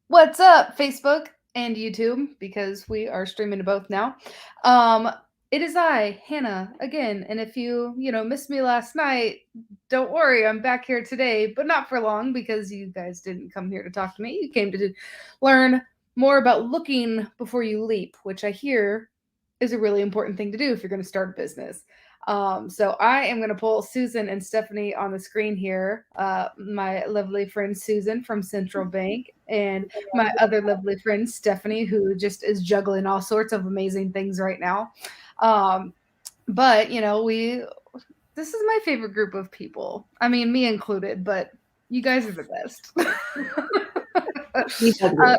What's up, Facebook and YouTube, because we are streaming to both now. Um, it is I, Hannah, again. And if you missed me last night, don't worry, I'm back here today, but not for long because you guys didn't come here to talk to me. You came to learn more about looking before you leap, which I hear is a really important thing to do if you're going to start a business. So I am going to pull Susan and Stephanie on the screen here. My lovely friend Susan from Central Bank, and my other lovely friend Stephanie, who just is juggling all sorts of amazing things right now. Um, but we this is my favorite group of people. I mean, me included, but you guys are the best. uh,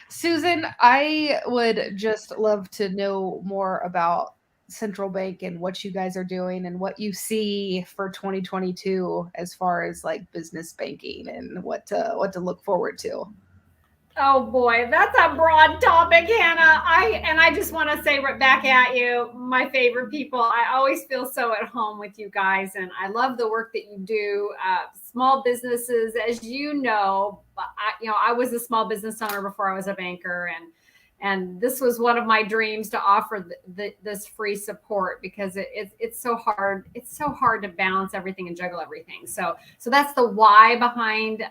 Susan, I would just love to know more about Central Bank and what you guys are doing and what you see for 2022 as far as like business banking and what to look forward to. Oh boy, that's a broad topic, Hannah. I just want to say right back at you, my favorite people. I always feel so at home with you guys, and I love the work that you do. Small businesses, as you know, I was a small business owner before I was a banker, and this was one of my dreams to offer this free support because it's so hard. It's so hard to balance everything and juggle everything. So that's the why behind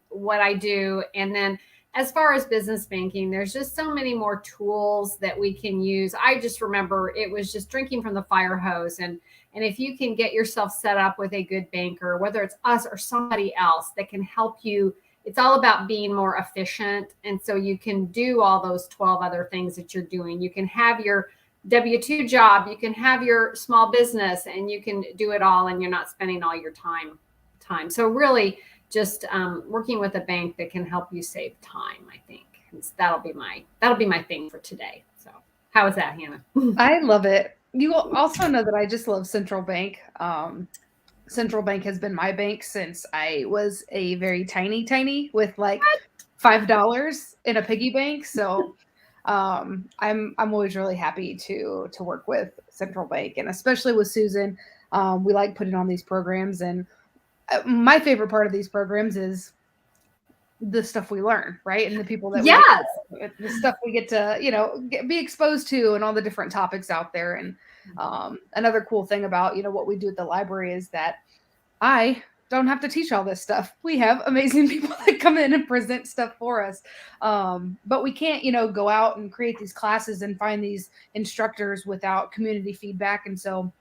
what I do, and then as far as business banking, there's just so many more tools that we can use. I just remember it was just drinking from the fire hose. And if you can get yourself set up with a good banker, whether it's us or somebody else that can help you, it's all about being more efficient. And so you can do all those 12 other things that you're doing. You can have your W-2 job, you can have your small business, and you can do it all, and you're not spending all your time. So really, just working with a bank that can help you save time. I think that'll be my thing for today. So how is that, Hannah? I love it. You also know that I just love Central Bank. Central Bank has been my bank since I was a very tiny with like $5 in a piggy bank. So I'm always really happy to work with Central Bank, and especially with Susan. We like putting on these programs, and my favorite part of these programs is the stuff we learn, right? And the people that we Yes. the stuff we get to, be exposed to, and all the different topics out there. And another cool thing about, what we do at the library is that I don't have to teach all this stuff. We have amazing people that come in and present stuff for us. But we can't, go out and create these classes and find these instructors without community feedback. And so,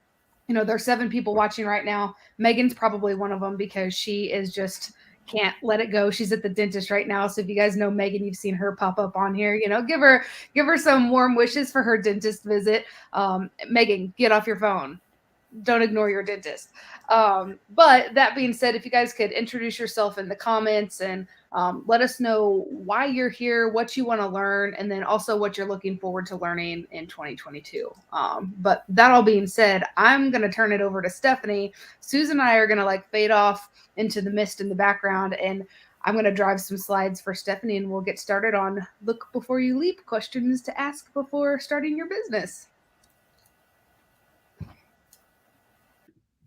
there's 7 people watching right now. Megan's probably one of them because she is just can't let it go. She's at the dentist right now. So if you guys know Megan, you've seen her pop up on here. Give her some warm wishes for her dentist visit. Megan, get off your phone. Don't ignore your dentist. But that being said, if you guys could introduce yourself in the comments and let us know why you're here, what you want to learn, and then also what you're looking forward to learning in 2022. But that all being said, I'm going to turn it over to Stephanie. Susan and I are going to like fade off into the mist in the background, and I'm going to drive some slides for Stephanie, and we'll get started on look before you leap, questions to ask before starting your business.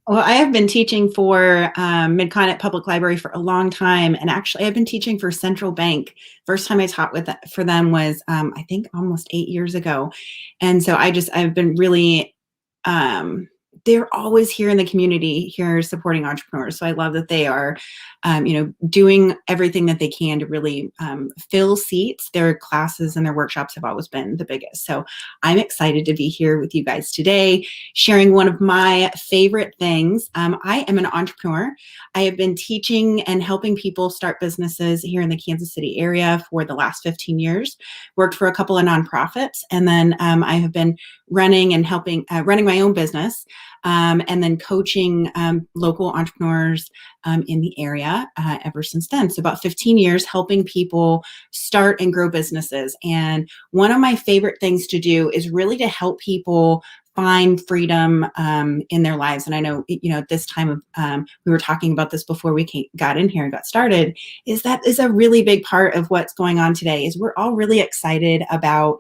Well, I have been teaching for Mid-Continent Public Library for a long time, and actually I've been teaching for Central Bank. First time I taught for them was I think almost 8 years ago, and so I've been really they're always here in the community here supporting entrepreneurs. So I love that they are, doing everything that they can to really fill seats. Their classes and their workshops have always been the biggest. So I'm excited to be here with you guys today, sharing one of my favorite things. I am an entrepreneur. I have been teaching and helping people start businesses here in the Kansas City area for the last 15 years, worked for a couple of nonprofits, and then I have been running and helping, running my own business, and then coaching local entrepreneurs in the area ever since then. So about 15 years helping people start and grow businesses. And one of my favorite things to do is really to help people find freedom in their lives. And I know, at this time of, we were talking about this before we got in here and got started, that is a really big part of what's going on today. Is we're all really excited about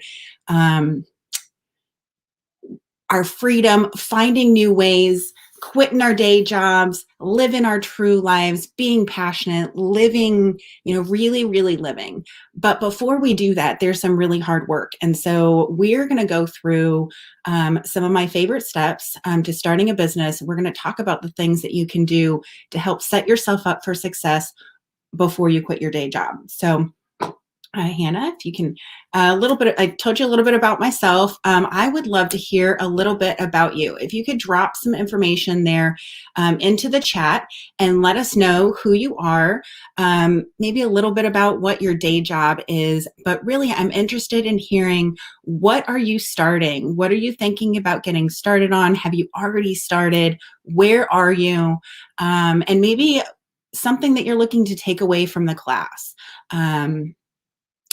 our freedom, finding new ways quitting our day jobs, living our true lives, being passionate, living, really, really living. But before we do that, there's some really hard work. And so we're going to go through some of my favorite steps to starting a business. We're going to talk about the things that you can do to help set yourself up for success before you quit your day job. So Hannah, if you can, I told you a little bit about myself. I would love to hear a little bit about you. If you could drop some information there into the chat and let us know who you are, maybe a little bit about what your day job is, but really I'm interested in hearing, what are you starting? What are you thinking about getting started on? Have you already started? Where are you? And maybe something that you're looking to take away from the class.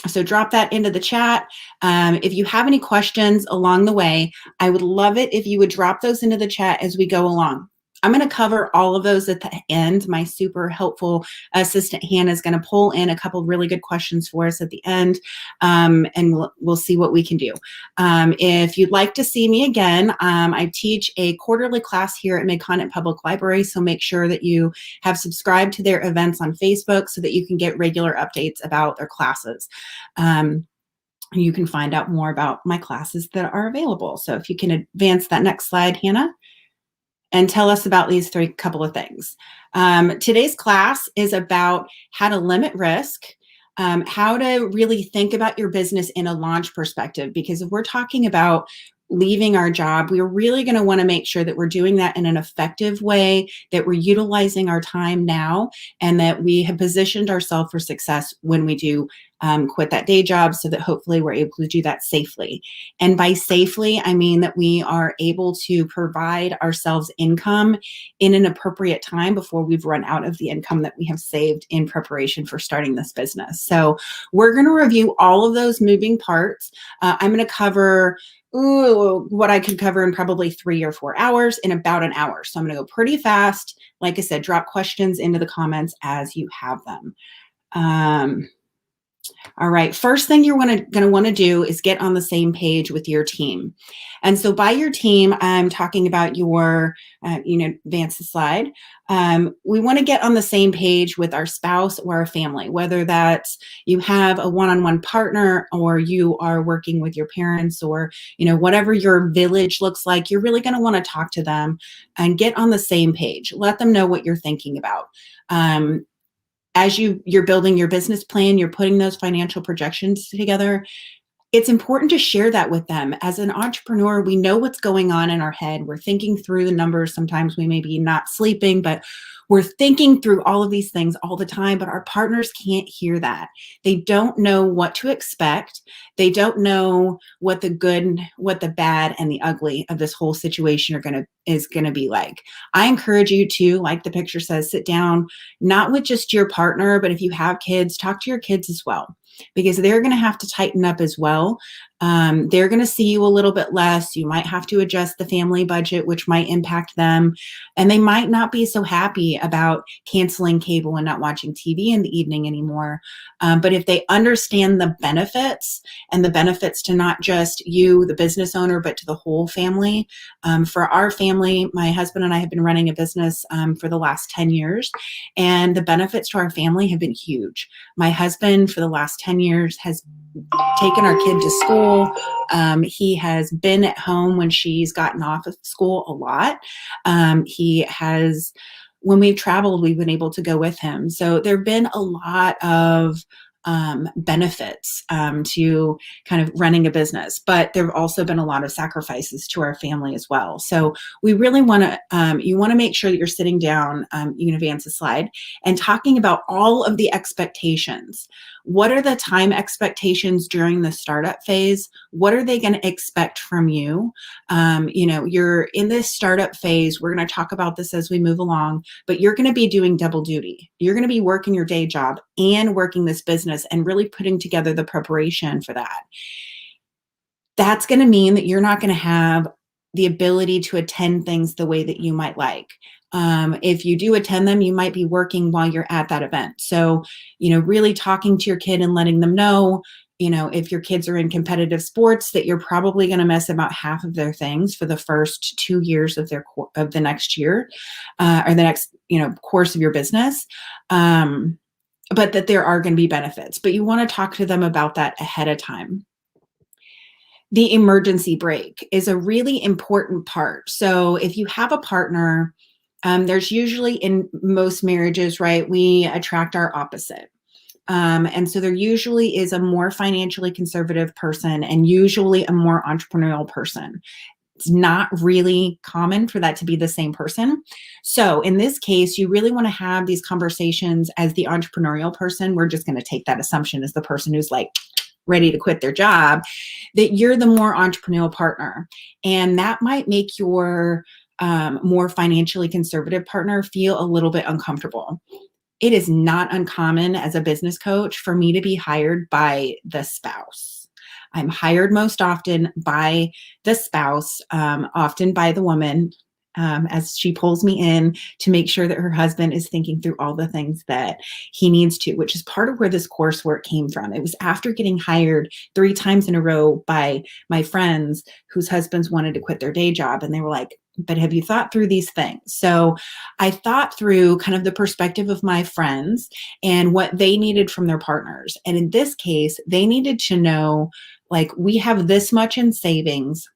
So drop that into the chat. If you have any questions along the way, I would love it if you would drop those into the chat as we go along. I'm going to cover all of those at the end. My super helpful assistant, Hannah, is going to pull in a couple really good questions for us at the end, and we'll see what we can do. If you'd like to see me again, I teach a quarterly class here at Mid-Continent Public Library, so make sure that you have subscribed to their events on Facebook so that you can get regular updates about their classes. You can find out more about my classes that are available. So if you can advance that next slide, Hannah, and tell us about these couple of things. Today's class is about how to limit risk, how to really think about your business in a launch perspective, because if we're talking about leaving our job, we're really going to want to make sure that we're doing that in an effective way, that we're utilizing our time now, and that we have positioned ourselves for success when we do quit that day job, so that hopefully we're able to do that safely. And by safely, I mean that we are able to provide ourselves income in an appropriate time before we've run out of the income that we have saved in preparation for starting this business. So we're going to review all of those moving parts. I'm going to cover what I could cover in probably 3 or 4 hours in about an hour. So I'm going to go pretty fast. Like I said, drop questions into the comments as you have them. All right, first thing you're going to want to do is get on the same page with your team. And so by your team, I'm talking about your, advance the slide. We want to get on the same page with our spouse or our family, whether that's you have a one-on-one partner or you are working with your parents, or, whatever your village looks like. You're really going to want to talk to them and get on the same page. Let them know what you're thinking about. As you're building your business plan, you're putting those financial projections together, it's important to share that with them. As an entrepreneur, we know what's going on in our head. We're thinking through the numbers. Sometimes we may be not sleeping, but we're thinking through all of these things all the time, but our partners can't hear that. They don't know what to expect. They don't know what the good, what the bad, and the ugly of this whole situation is gonna be like. I encourage you to, like the picture says, sit down, not with just your partner, but if you have kids, talk to your kids as well, because they're going to have to tighten up as well. They're going to see you a little bit less. You might have to adjust the family budget, which might impact them. And they might not be so happy about canceling cable and not watching TV in the evening anymore. But if they understand the benefits, and the benefits to not just you, the business owner, but to the whole family. For our family, my husband and I have been running a business for the last 10 years. And the benefits to our family have been huge. My husband, for the last 10 years, has taken our kid to school. He has been at home when she's gotten off of school a lot. He has, when we've traveled, we've been able to go with him. So there have been a lot of benefits to kind of running a business, but there have also been a lot of sacrifices to our family as well. So we really want to, you want to make sure that you're sitting down, you can advance the slide, and talking about all of the expectations. What are the time expectations during the startup phase? What are they going to expect from you? You're in this startup phase. We're going to talk about this as we move along, but you're going to be doing double duty. You're going to be working your day job and working this business and really putting together the preparation for that. That's going to mean that you're not going to have the ability to attend things the way that you might like. If you do attend them, you might be working while you're at that event. So, really talking to your kid and letting them know, if your kids are in competitive sports, that you're probably going to miss about half of their things for the first 2 years of the next year, or the next, course of your business. But that there are going to be benefits, but you want to talk to them about that ahead of time. The emergency brake is a really important part. So if you have a partner, there's usually, in most marriages, right, we attract our opposite. And so there usually is a more financially conservative person and usually a more entrepreneurial person. It's not really common for that to be the same person. So in this case, you really want to have these conversations as the entrepreneurial person. We're just going to take that assumption as the person who's like ready to quit their job, that you're the more entrepreneurial partner. And that might make your more financially conservative partner feel a little bit uncomfortable. It is not uncommon as a business coach for me to be hired by the spouse. I'm hired most often by the spouse, often by the woman, as she pulls me in to make sure that her husband is thinking through all the things that he needs to, which is part of where this coursework came from. It was after getting hired 3 times in a row by my friends whose husbands wanted to quit their day job. And they were like, but have you thought through these things? So I thought through kind of the perspective of my friends and what they needed from their partners. And in this case, they needed to know, like, we have this much in savings.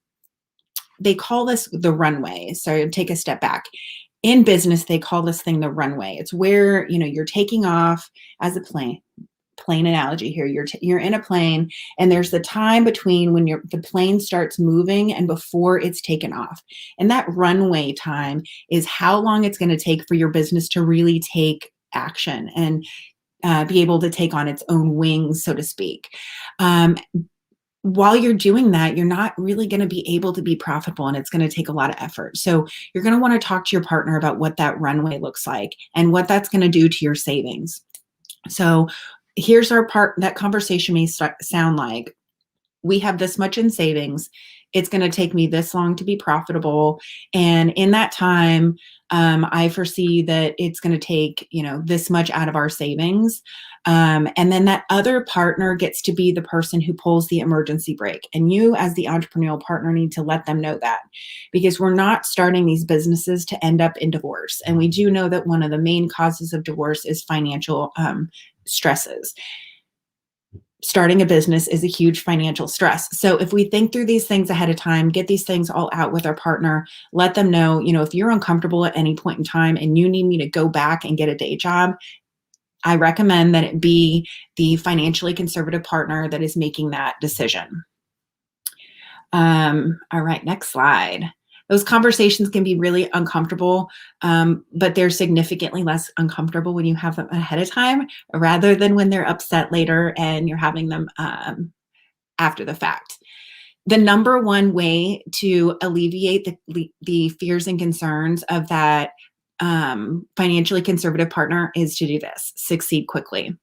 They call this the runway. So take a step back. In business, they call this thing the runway. It's where, you're taking off as a plane analogy here. You're in a plane, and there's the time between when the plane starts moving and before it's taken off. And that runway time is how long it's going to take for your business to really take action and be able to take on its own wings, so to speak. While you're doing that, you're not really going to be able to be profitable, and it's going to take a lot of effort. So you're going to want to talk to your partner about what that runway looks like and what that's going to do to your savings. So here's our part. That conversation may sound like, we have this much in savings. It's going to take me this long to be profitable. And in that time, I foresee that it's going to take, this much out of our savings. And then that other partner gets to be the person who pulls the emergency brake. And you, as the entrepreneurial partner, need to let them know that, because we're not starting these businesses to end up in divorce. And we do know that one of the main causes of divorce is financial stresses. Starting a business is a huge financial stress. So if we think through these things ahead of time, get these things all out with our partner, let them know, if you're uncomfortable at any point in time and you need me to go back and get a day job, I recommend that it be the financially conservative partner that is making that decision. All right, next slide. Those conversations can be really uncomfortable, but they're significantly less uncomfortable when you have them ahead of time rather than when they're upset later and you're having them after the fact. The number one way to alleviate the fears and concerns of that financially conservative partner is to do this: succeed quickly.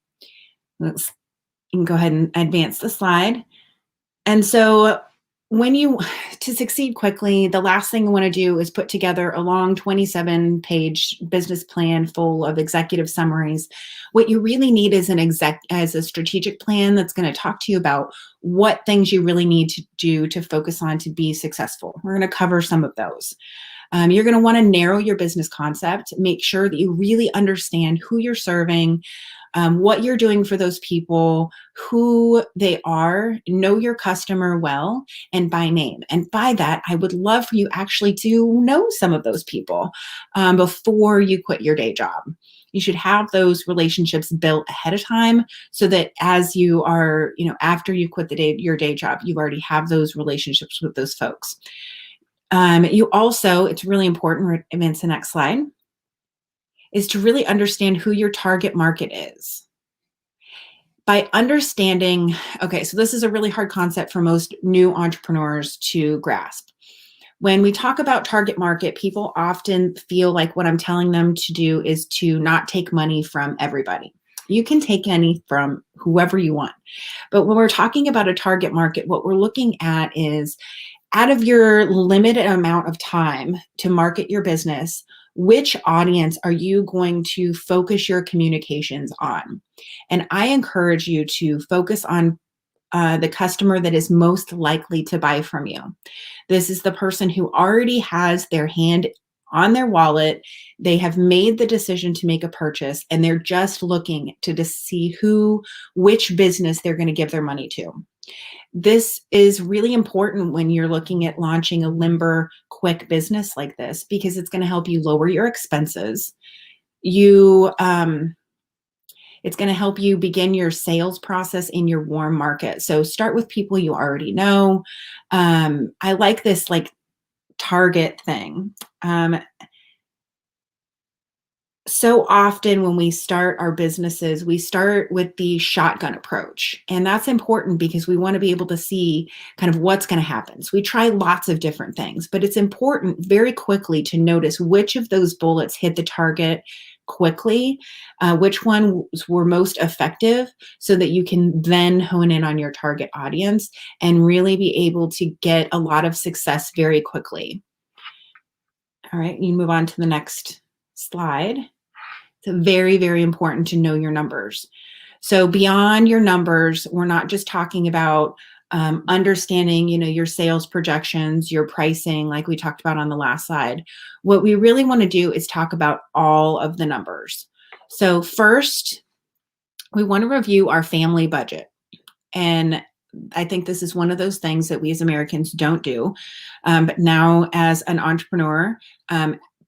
You can go ahead and advance the slide. And so to succeed quickly, the last thing you want to do is put together a long 27-page business plan full of executive summaries. What you really need is a strategic plan that's going to talk to you about what things you really need to do to focus on to be successful. We're going to cover some of those. You're going to want to narrow your business concept, make sure that you really understand who you're serving, what you're doing for those people, who they are, know your customer well and by name. And by that, I would love for you actually to know some of those people before you quit your day job. You should have those relationships built ahead of time so that as you are, after you quit your day job, you already have those relationships with those folks. It's really important, advance the next slide, is to really understand who your target market is. By understanding, so this is a really hard concept for most new entrepreneurs to grasp. When we talk about target market, people often feel like what I'm telling them to do is to not take money from everybody. You can take money from whoever you want. But when we're talking about a target market, what we're looking at is, out of your limited amount of time to market your business, which audience are you going to focus your communications on? And I encourage you to focus on the customer that is most likely to buy from you. This is the person who already has their hand on their wallet. They have made the decision to make a purchase, and they're just looking to see which business they're going to give their money to. This is really important when you're looking at launching a limber, quick business like this, because it's going to help you lower your expenses. It's going to help you begin your sales process in your warm market. So start with people you already know. I like this target thing. So often when we start our businesses, we start with the shotgun approach. And that's important because we want to be able to see kind of what's going to happen. So we try lots of different things, but it's important very quickly to notice which of those bullets hit the target quickly, which ones were most effective, so that you can then hone in on your target audience and really be able to get a lot of success very quickly. All right, you move on to the next slide. It's very, very important to know your numbers. So beyond your numbers, we're not just talking about understanding, your sales projections, your pricing, like we talked about on the last slide. What we really want to do is talk about all of the numbers. So first, we want to review our family budget. And I think this is one of those things that we as Americans don't do. But now as an entrepreneur,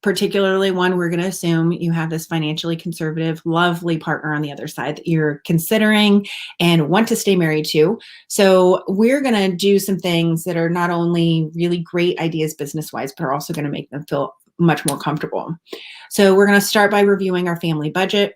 particularly one, we're going to assume you have this financially conservative, lovely partner on the other side that you're considering and want to stay married to. So we're going to do some things that are not only really great ideas business-wise, but are also going to make them feel much more comfortable. So we're going to start by reviewing our family budget.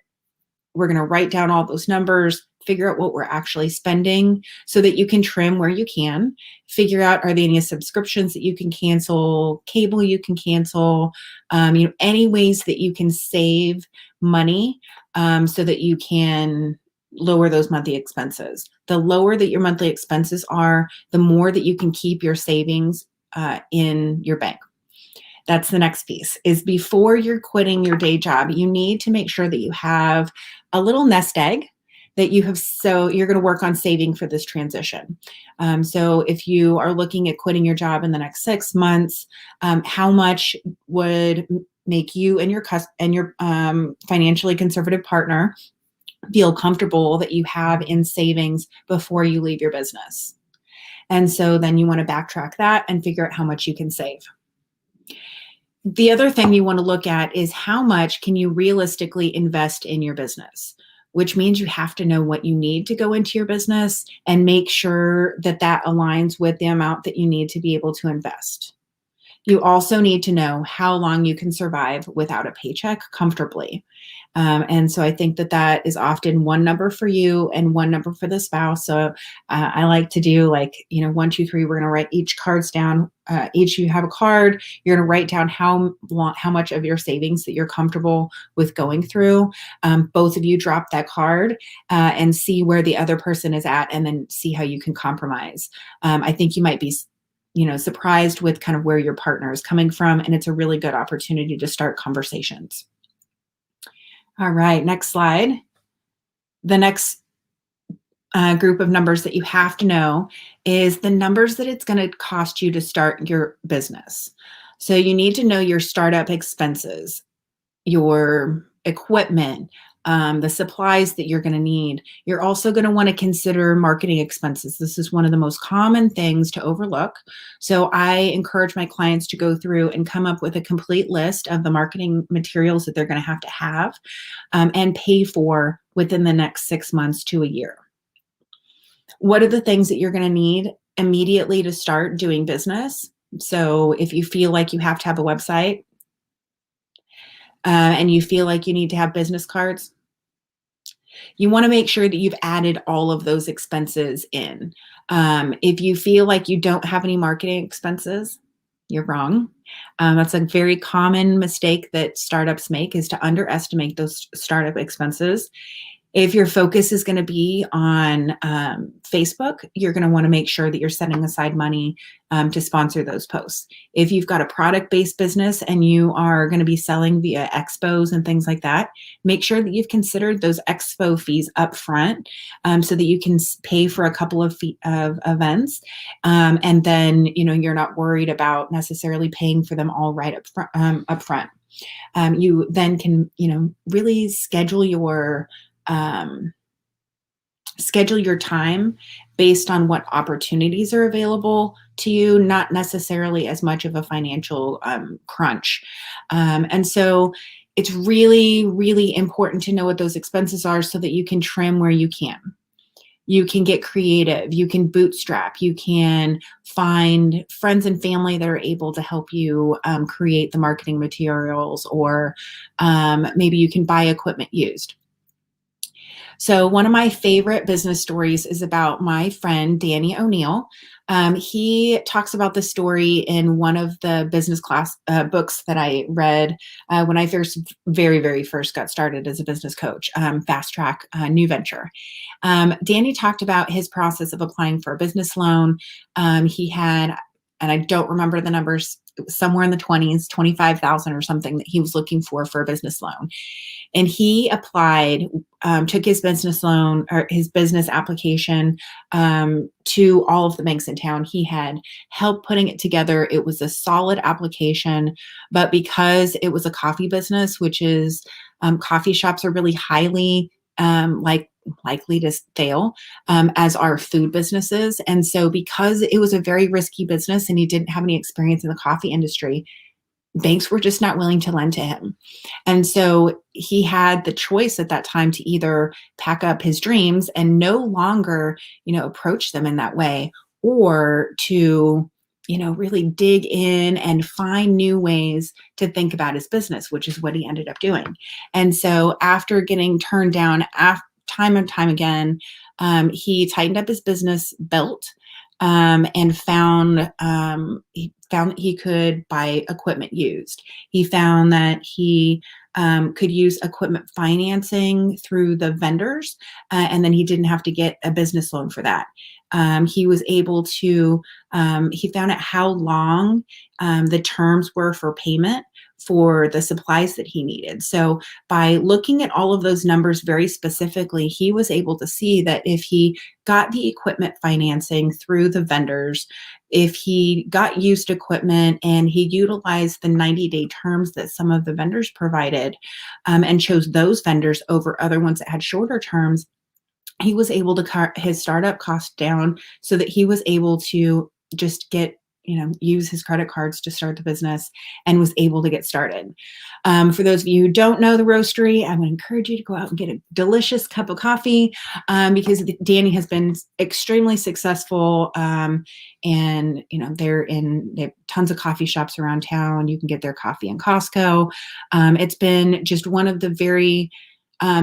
We're going to write down all those numbers, figure out what we're actually spending so that you can trim where you can, figure out, are there any subscriptions that you can cancel, cable you can cancel, any ways that you can save money so that you can lower those monthly expenses. The lower that your monthly expenses are, the more that you can keep your savings in your bank. That's the next piece, is before you're quitting your day job, you need to make sure that you have a little nest egg that you have. So you're going to work on saving for this transition. So if you are looking at quitting your job in the next 6 months, how much would make you and your financially conservative partner feel comfortable that you have in savings before you leave your business? And so then you want to backtrack that and figure out how much you can save. The other thing you want to look at is how much can you realistically invest in your business, which means you have to know what you need to go into your business and make sure that that aligns with the amount that you need to be able to invest. You also need to know how long you can survive without a paycheck comfortably. And so I think that that is often one number for you and one number for the spouse. So I like to do 1, 2, 3, we're going to write each cards down. Each you have a card, you're going to write down how much of your savings that you're comfortable with going through. Both of you drop that card and see where the other person is at, and then see how you can compromise. I think you might be surprised with kind of where your partner is coming from, and it's a really good opportunity to start conversations. All right, next slide. The next group of numbers that you have to know is the numbers that it's going to cost you to start your business. So you need to know your startup expenses, your equipment, the supplies that you're going to need. You're also going to want to consider marketing expenses. This is one of the most common things to overlook. So I encourage my clients to go through and come up with a complete list of the marketing materials that they're going to have and pay for within the next 6 months to a year. What are the things that you're going to need immediately to start doing business? So if you feel like you have to have a website and you feel like you need to have business cards, you want to make sure that you've added all of those expenses in. If you feel like you don't have any marketing expenses, you're wrong. That's a very common mistake that startups make, is to underestimate those startup expenses. If your focus is going to be on Facebook, you're going to want to make sure that you're setting aside money to sponsor those posts. If you've got a product-based business and you are going to be selling via expos and things like that, make sure that you've considered those expo fees up front so that you can pay for a couple of events. And then, you're not worried about necessarily paying for them all right up front. You then can, really schedule your time based on what opportunities are available to you, not necessarily as much of a financial crunch. And so it's really, really important to know what those expenses are so that you can trim where you can. You can get creative, you can bootstrap, you can find friends and family that are able to help you create the marketing materials, or maybe you can buy equipment used. So one of my favorite business stories is about my friend, Danny O'Neill. He talks about the story in one of the business class books that I read when I very, very first got started as a business coach, Fast Track New Venture. Danny talked about his process of applying for a business loan. He had, and I don't remember the numbers, somewhere in the 20s, 25,000 or something that he was looking for a business loan. And he applied, took his business loan or his business application to all of the banks in town. He had help putting it together. It was a solid application, but because it was a coffee business, which is coffee shops are really highly likely to fail, as are food businesses. And so because it was a very risky business and he didn't have any experience in the coffee industry, banks were just not willing to lend to him. And so he had the choice at that time to either pack up his dreams and no longer, approach them in that way, or to, really dig in and find new ways to think about his business, which is what he ended up doing. And so after getting turned down time and time again, he tightened up his business belt and found that he could buy equipment used. He found that he could use equipment financing through the vendors, and then he didn't have to get a business loan for that. He was able to, he found out how long the terms were for payment for the supplies that he needed. So by looking at all of those numbers very specifically, he was able to see that if he got the equipment financing through the vendors, if he got used equipment and he utilized the 90-day terms that some of the vendors provided, and chose those vendors over other ones that had shorter terms, he was able to cut his startup cost down so that he was able to just use his credit cards to start the business and was able to get started. For those of you who don't know the roastery, I would encourage you to go out and get a delicious cup of coffee, because Danny has been extremely successful. And, they have tons of coffee shops around town. You can get their coffee in Costco. It's been just one of the very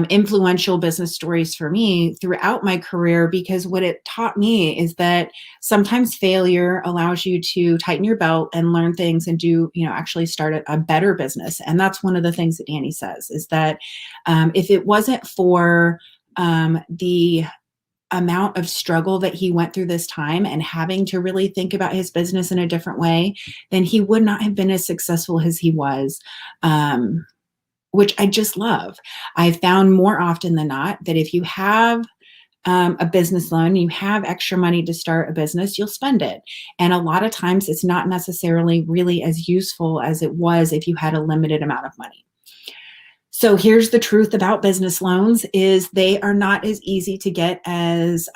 influential business stories for me throughout my career, because what it taught me is that sometimes failure allows you to tighten your belt and learn things and do, actually start a better business. And that's one of the things that Danny says, is that if it wasn't for the amount of struggle that he went through this time and having to really think about his business in a different way, then he would not have been as successful as he was. Which I just love. I found more often than not that if you have a business loan, you have extra money to start a business, you'll spend it. And a lot of times it's not necessarily really as useful as it was if you had a limited amount of money. So here's the truth about business loans: is they are not as easy to get as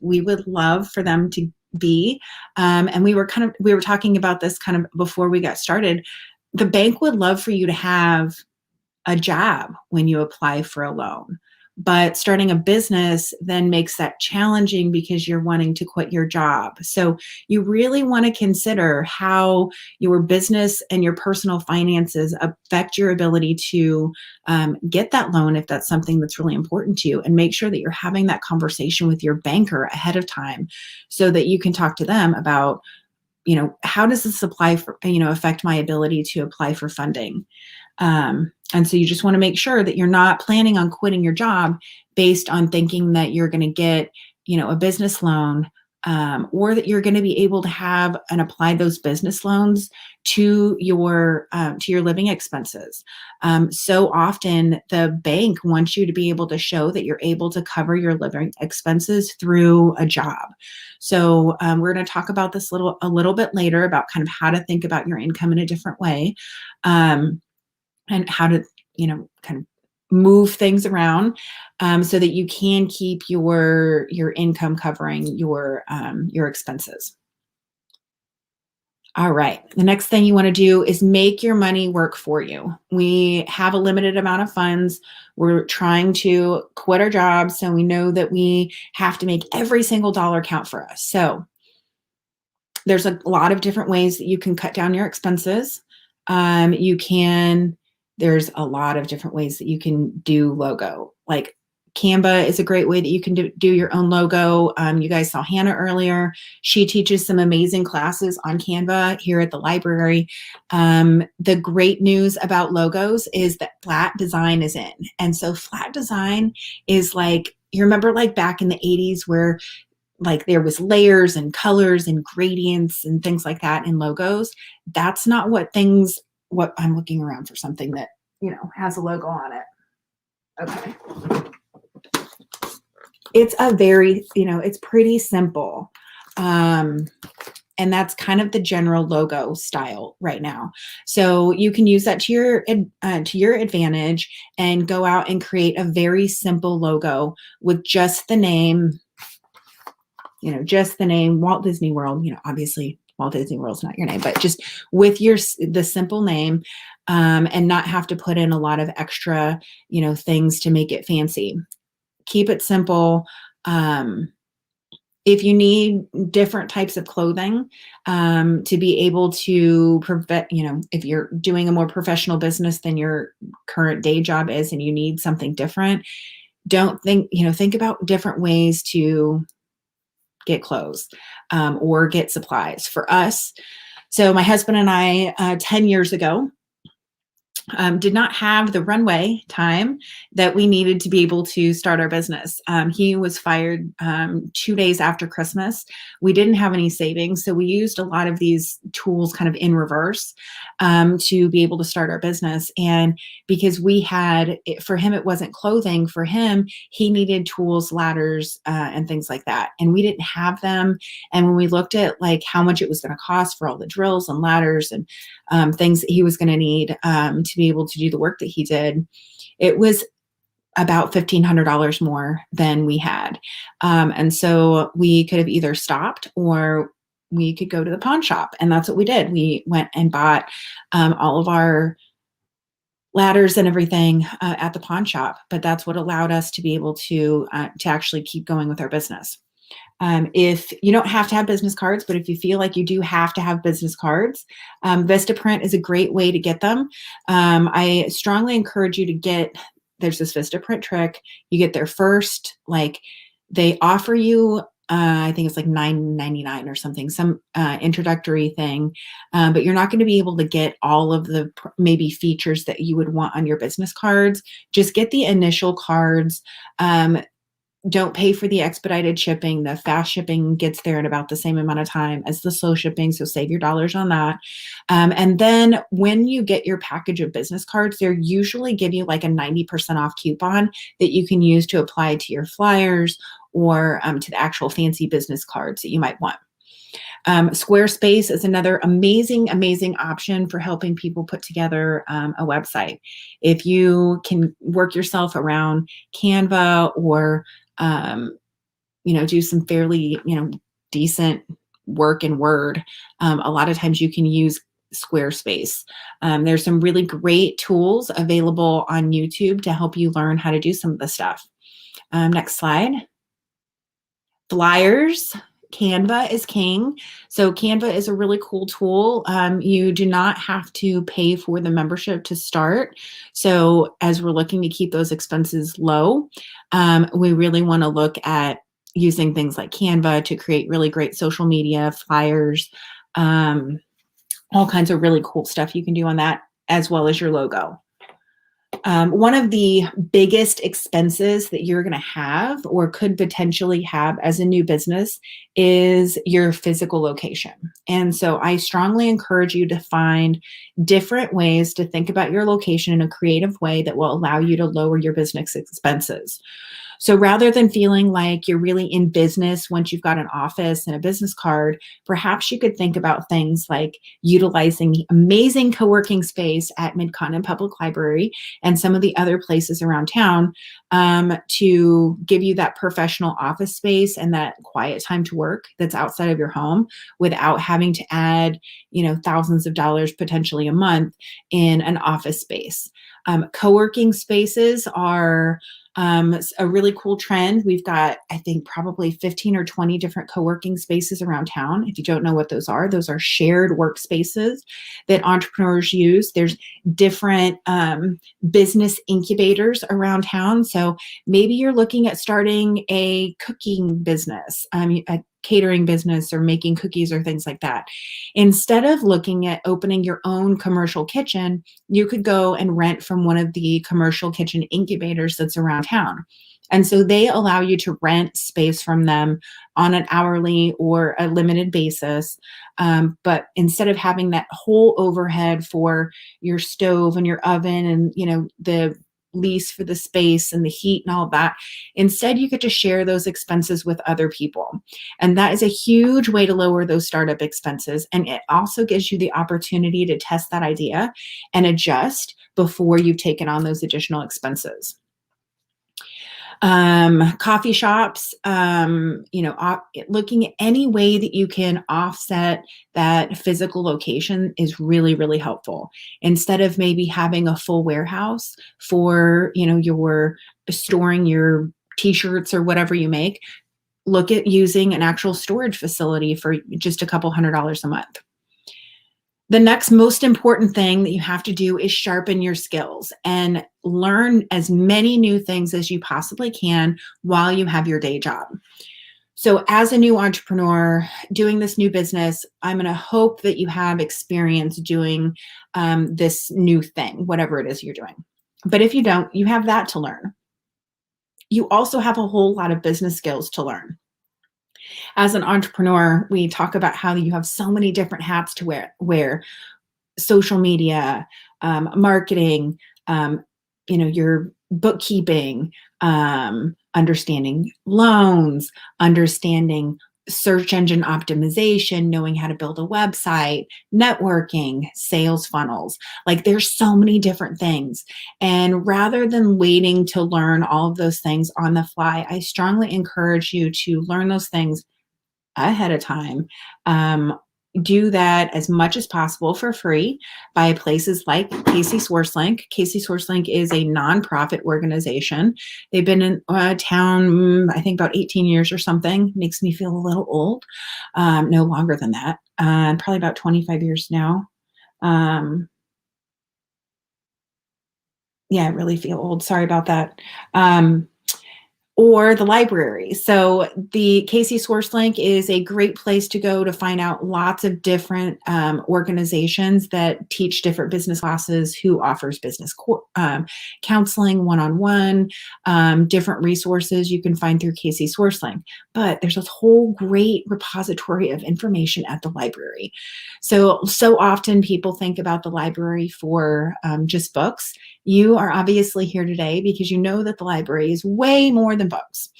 we would love for them to be. And we were talking about this kind of before we got started. The bank would love for you to have a job when you apply for a loan, but starting a business then makes that challenging because you're wanting to quit your job. So you really want to consider how your business and your personal finances affect your ability to get that loan if that's something that's really important to you, and make sure that you're having that conversation with your banker ahead of time so that you can talk to them about, how does this affect my ability to apply for funding? And so you just want to make sure that you're not planning on quitting your job based on thinking that you're going to get, a business loan, or that you're going to be able to have and apply those business loans to your living expenses. So often the bank wants you to be able to show that you're able to cover your living expenses through a job. So we're going to talk about this a little bit later about kind of how to think about your income in a different way, and how to kind of move things around, so that you can keep your income covering your expenses. All right. The next thing you want to do is make your money work for you. We have a limited amount of funds. We're trying to quit our jobs, so we know that we have to make every single dollar count for us. So there's a lot of different ways that you can cut down your expenses. There's a lot of different ways that you can do logo. Like Canva is a great way that you can do your own logo. You guys saw Hannah earlier. She teaches some amazing classes on Canva here at the library. The great news about logos is that flat design is in. And so flat design is like, you remember like back in the 80s where like there was layers and colors and gradients and things like that in logos. That's not what I'm looking around for something that, has a logo on it. Okay. It's it's pretty simple. And that's kind of the general logo style right now. So you can use that to your advantage and go out and create a very simple logo with just the name, Walt Disney World. Obviously Walt Disney World's not your name, but just with the simple name, and not have to put in a lot of extra, things to make it fancy. Keep it simple. If you need different types of clothing, to be able to prevent, if you're doing a more professional business than your current day job is, and you need something different, think about different ways to get clothes, or get supplies. For us, so my husband and I, 10 years ago, did not have the runway time that we needed to be able to start our business. He was fired 2 days after Christmas. We didn't have any savings, so we used a lot of these tools kind of in reverse, to be able to start our business. And because for him, it wasn't clothing. For him, he needed tools, ladders, and things like that. And we didn't have them. And when we looked at like how much it was going to cost for all the drills and ladders and things that he was going to need to be able to do the work that he did, it was about $1,500 more than we had. And so we could have either stopped or we could go to the pawn shop. And that's what we did. We went and bought all of our ladders and everything at the pawn shop. But that's what allowed us to be able to actually keep going with our business. If you don't have to have business cards, but if you feel like you do have to have business cards, Vistaprint is a great way to get them. I strongly encourage you to there's this Vistaprint trick. You get their first, they offer you, I think it's like $9.99 or something, some introductory thing, but you're not going to be able to get all of the maybe features that you would want on your business cards. Just get the initial cards. Don't pay for the expedited shipping. The fast shipping gets there in about the same amount of time as the slow shipping, so save your dollars on that. And then when you get your package of business cards, they usually give you like a 90% off coupon that you can use to apply to your flyers or to the actual fancy business cards that you might want. Squarespace is another amazing option for helping people put together a website. If you can work yourself around Canva or do some fairly, decent work in Word, a lot of times you can use Squarespace. There's some really great tools available on YouTube to help you learn how to do some of the stuff. Next slide. Flyers. Canva is king. So Canva is a really cool tool. You do not have to pay for the membership to start. So as we're looking to keep those expenses low, we really want to look at using things like Canva to create really great social media, flyers, all kinds of really cool stuff you can do on that, as well as your logo. One of the biggest expenses that you're going to have or could potentially have as a new business is your physical location. And so I strongly encourage you to find different ways to think about your location in a creative way that will allow you to lower your business expenses. So rather than feeling like you're really in business once you've got an office and a business card, perhaps you could think about things like utilizing the amazing co-working space at Mid-Continent Public Library and some of the other places around town to give you that professional office space and that quiet time to work that's outside of your home without having to add, thousands of dollars potentially a month in an office space. Co-working spaces are a really cool trend. We've got, I think, probably 15 or 20 different co-working spaces around town. If you don't know what those are shared workspaces that entrepreneurs use. There's different business incubators around town. So maybe you're looking at starting a cooking business, a catering business, or making cookies or things like that. Instead of looking at opening your own commercial kitchen, you could go and rent from one of the commercial kitchen incubators that's around town. And so they allow you to rent space from them on an hourly or a limited basis. But instead of having that whole overhead for your stove and your oven and, the lease for the space and the heat and all of that, instead you get to share those expenses with other people. And that is a huge way to lower those startup expenses. And it also gives you the opportunity to test that idea and adjust before you've taken on those additional expenses. Coffee shops, looking at any way that you can offset that physical location is really, really helpful. Instead of maybe having a full warehouse for, your storing your t-shirts or whatever you make, look at using an actual storage facility for just a couple $100s a month. The next most important thing that you have to do is sharpen your skills and learn as many new things as you possibly can while you have your day job. So as a new entrepreneur doing this new business, I'm going to hope that you have experience doing this new thing, whatever it is you're doing. But if you don't, you have that to learn. You also have a whole lot of business skills to learn. As an entrepreneur, we talk about how you have so many different hats to wear social media, marketing, your bookkeeping, understanding loans, understanding search engine optimization, knowing how to build a website, networking, sales funnels. Like there's so many different things. And rather than waiting to learn all of those things on the fly, I strongly encourage you to learn those things ahead of time. Do that as much as possible for free by places like Casey SourceLink. Casey SourceLink is a nonprofit organization. They've been in town, I think about 18 years or something. Makes me feel a little old. No longer than that. Probably about 25 years now. Yeah, I really feel old. Sorry about that. Or the library. So the Casey SourceLink is a great place to go to find out lots of different organizations that teach different business classes, who offers business counseling, one-on-one, different resources you can find through Casey SourceLink. But there's a whole great repository of information at the library. So often people think about the library for just books. You are obviously here today because you know that the library is way more than books.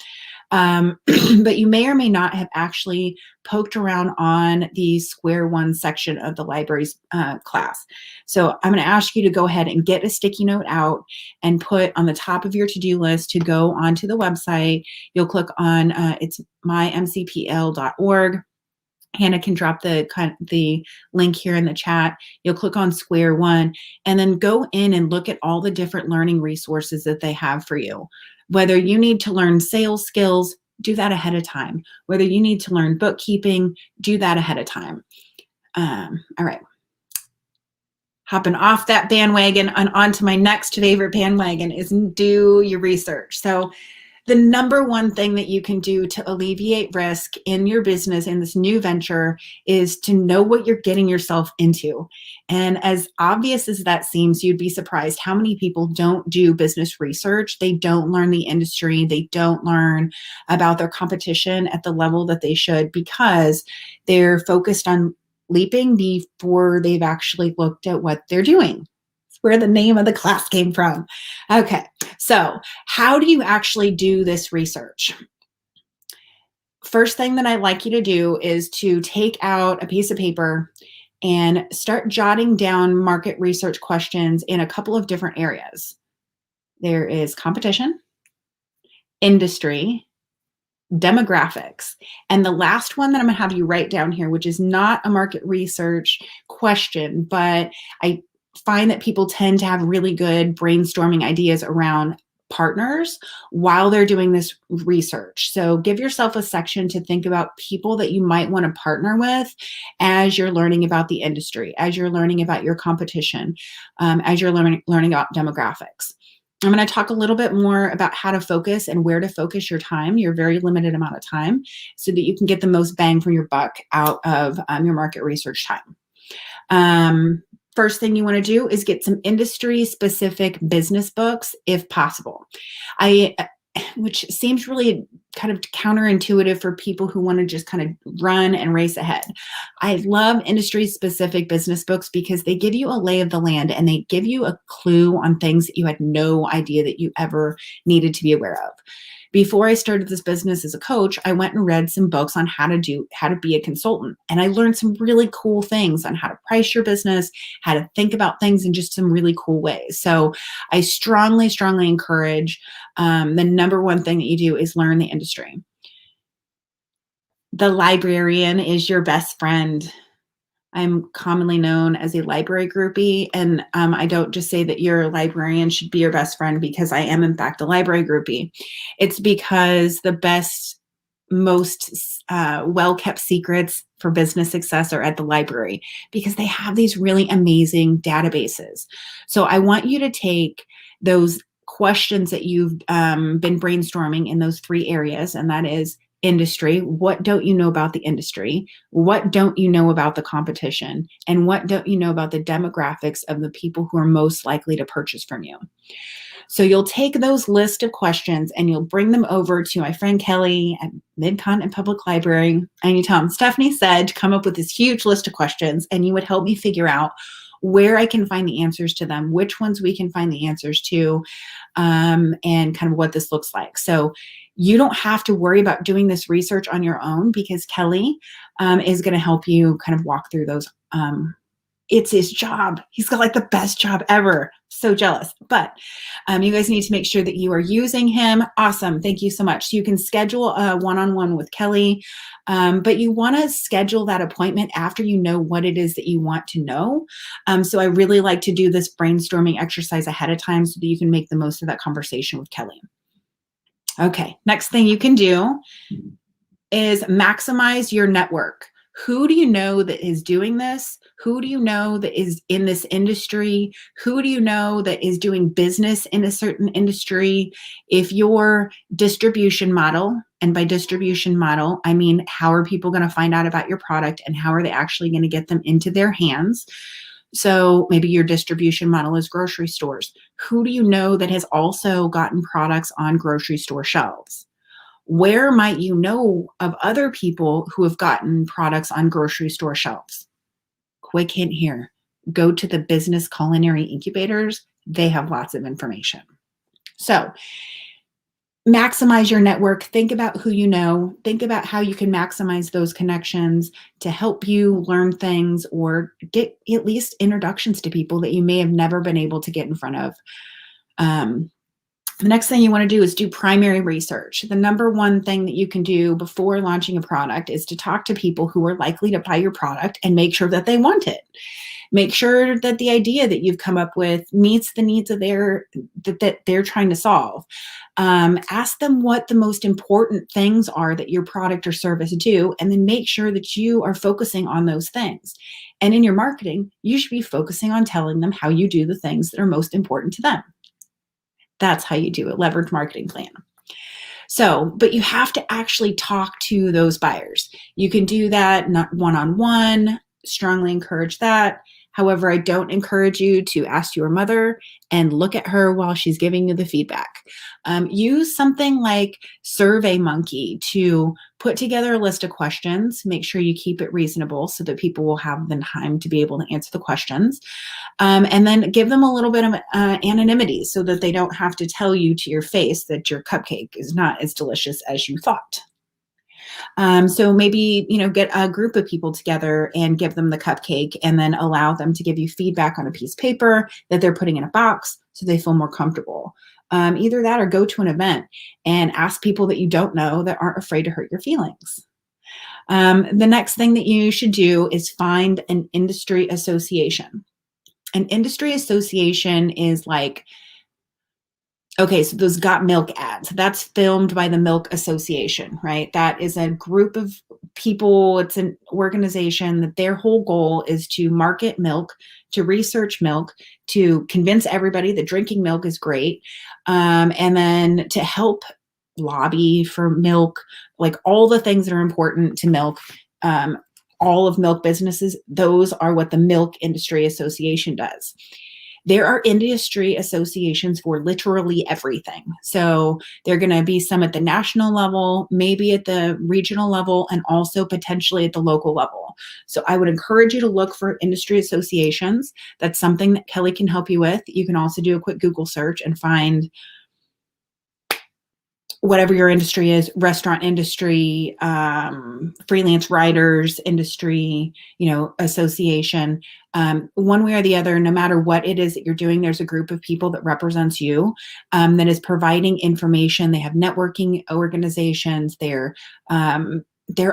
But you may or may not have actually poked around on the Square One section of the library's class. So I'm going to ask you to go ahead and get a sticky note out and put on the top of your to-do list to go onto the website. You'll click on it's mymcpl.org. Hannah can drop the link here in the chat. You'll click on Square One and then go in and look at all the different learning resources that they have for you. Whether you need to learn sales skills, do that ahead of time. Whether you need to learn bookkeeping, do that ahead of time. All right. Hopping off that bandwagon and onto my next favorite bandwagon is do your research. So The number one thing that you can do to alleviate risk in your business in this new venture is to know what you're getting yourself into. And as obvious as that seems, you'd be surprised how many people don't do business research. They don't learn the industry. They don't learn about their competition at the level that they should because they're focused on leaping before they've actually looked at what they're doing. Where the name of the class came from. Okay, so how do you actually do this research? First thing that I'd like you to do is to take out a piece of paper and start jotting down market research questions in a couple of different areas. There is competition, industry, demographics. And the last one that I'm going to have you write down here, which is not a market research question, but I find that people tend to have really good brainstorming ideas around partners while they're doing this research. So give yourself a section to think about people that you might want to partner with as you're learning about the industry, as you're learning about your competition, as you're learning about demographics. I'm going to talk a little bit more about how to focus and where to focus your time, your very limited amount of time, so that you can get the most bang for your buck out of your market research time. First thing you want to do is get some industry-specific business books, if possible. Which seems really kind of counterintuitive for people who want to just kind of run and race ahead. I love industry-specific business books because they give you a lay of the land and they give you a clue on things that you had no idea that you ever needed to be aware of. Before I started this business as a coach, I went and read some books on how to be a consultant. And I learned some really cool things on how to price your business, how to think about things in just some really cool ways. So I strongly, strongly encourage the number one thing that you do is learn the industry. The librarian is your best friend. I'm commonly known as a library groupie, and I don't just say that your librarian should be your best friend because I am, in fact, a library groupie. It's because the best, most well-kept secrets for business success are at the library because they have these really amazing databases. So I want you to take those questions that you've been brainstorming in those three areas, and that is industry. What don't you know about the industry? What don't you know about the competition? And what don't you know about the demographics of the people who are most likely to purchase from you? So you'll take those list of questions and you'll bring them over to my friend Kelly at Mid-Continent Public Library. And you tell them, Stephanie said to come up with this huge list of questions, and you would help me figure out where I can find the answers to them, which ones we can find the answers to, and kind of what this looks like. So you don't have to worry about doing this research on your own because Kelly is going to help you kind of walk through those. It's his job. He's got like the best job ever. So jealous. But you guys need to make sure that you are using him. Awesome. Thank you so much. So you can schedule a one-on-one with Kelly, but you want to schedule that appointment after you know what it is that you want to know. So I really like to do this brainstorming exercise ahead of time so that you can make the most of that conversation with Kelly. Okay, next thing you can do is maximize your network. Who do you know that is doing this? Who do you know that is in this industry? Who do you know that is doing business in a certain industry? If your distribution model, and by distribution model, I mean, how are people going to find out about your product and how are they actually going to get them into their hands? So maybe your distribution model is grocery stores. Who do you know that has also gotten products on grocery store shelves? Where might you know of other people who have gotten products on grocery store shelves? Quick hint here. Go to the business culinary incubators. They have lots of information. So maximize your network. Think about who you know. Think about how you can maximize those connections to help you learn things or get at least introductions to people that you may have never been able to get in front of. The next thing you want to do is do primary research. The number one thing that you can do before launching a product is to talk to people who are likely to buy your product and make sure that they want it. Make sure that the idea that you've come up with meets the needs of that they're trying to solve. Ask them what the most important things are that your product or service do, and then make sure that you are focusing on those things. And in your marketing, you should be focusing on telling them how you do the things that are most important to them. That's how you do a leverage marketing plan. So, but you have to actually talk to those buyers. You can do that not one-on-one, strongly encourage that. However, I don't encourage you to ask your mother and look at her while she's giving you the feedback. Use something like SurveyMonkey to put together a list of questions. Make sure you keep it reasonable so that people will have the time to be able to answer the questions. And then give them a little bit of anonymity so that they don't have to tell you to your face that your cupcake is not as delicious as you thought. So maybe, get a group of people together and give them the cupcake and then allow them to give you feedback on a piece of paper that they're putting in a box so they feel more comfortable. Either that or go to an event and ask people that you don't know that aren't afraid to hurt your feelings. The next thing that you should do is find an industry association. An industry association is like, okay, so those Got Milk ads, that's filmed by the Milk Association, right? That is a group of people, it's an organization that their whole goal is to market milk, to research milk, to convince everybody that drinking milk is great, and then to help lobby for milk, like all the things that are important to milk. All of milk businesses, those are what the Milk Industry Association does. There are industry associations for literally everything. So there are going to be some at the national level, maybe at the regional level, and also potentially at the local level. So I would encourage you to look for industry associations. That's something that Kelly can help you with. You can also do a quick Google search and find whatever your industry is, restaurant industry, freelance writers industry, association. One way or the other, no matter what it is that you're doing, there's a group of people that represents you, that is providing information. They have networking organizations. They're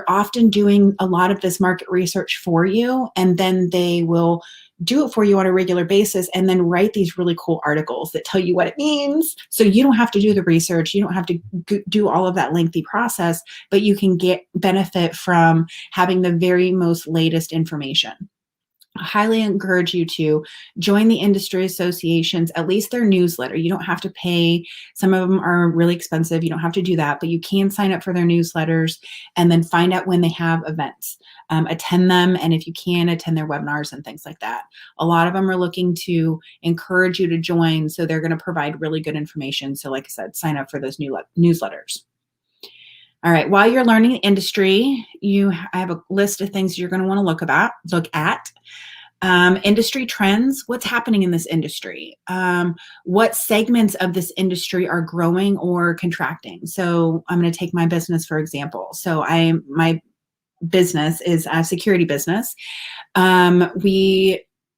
often doing a lot of this market research for you, and then they will do it for you on a regular basis and then write these really cool articles that tell you what it means. So you don't have to do the research. You don't have to do all of that lengthy process, but you can get benefit from having the very most latest information. I highly encourage you to join the industry associations, at least their newsletter. You don't have to pay. Some of them are really expensive. You don't have to do that, but you can sign up for their newsletters and then find out when they have events. Attend them, and if you can, attend their webinars and things like that. A lot of them are looking to encourage you to join, so they're going to provide really good information. So like I said, sign up for those newsletters. All right, while you're learning the industry, I have a list of things you're going to want to look at. Industry trends, what's happening in this industry? What segments of this industry are growing or contracting? So I'm going to take my business, for example. So my business is a security business.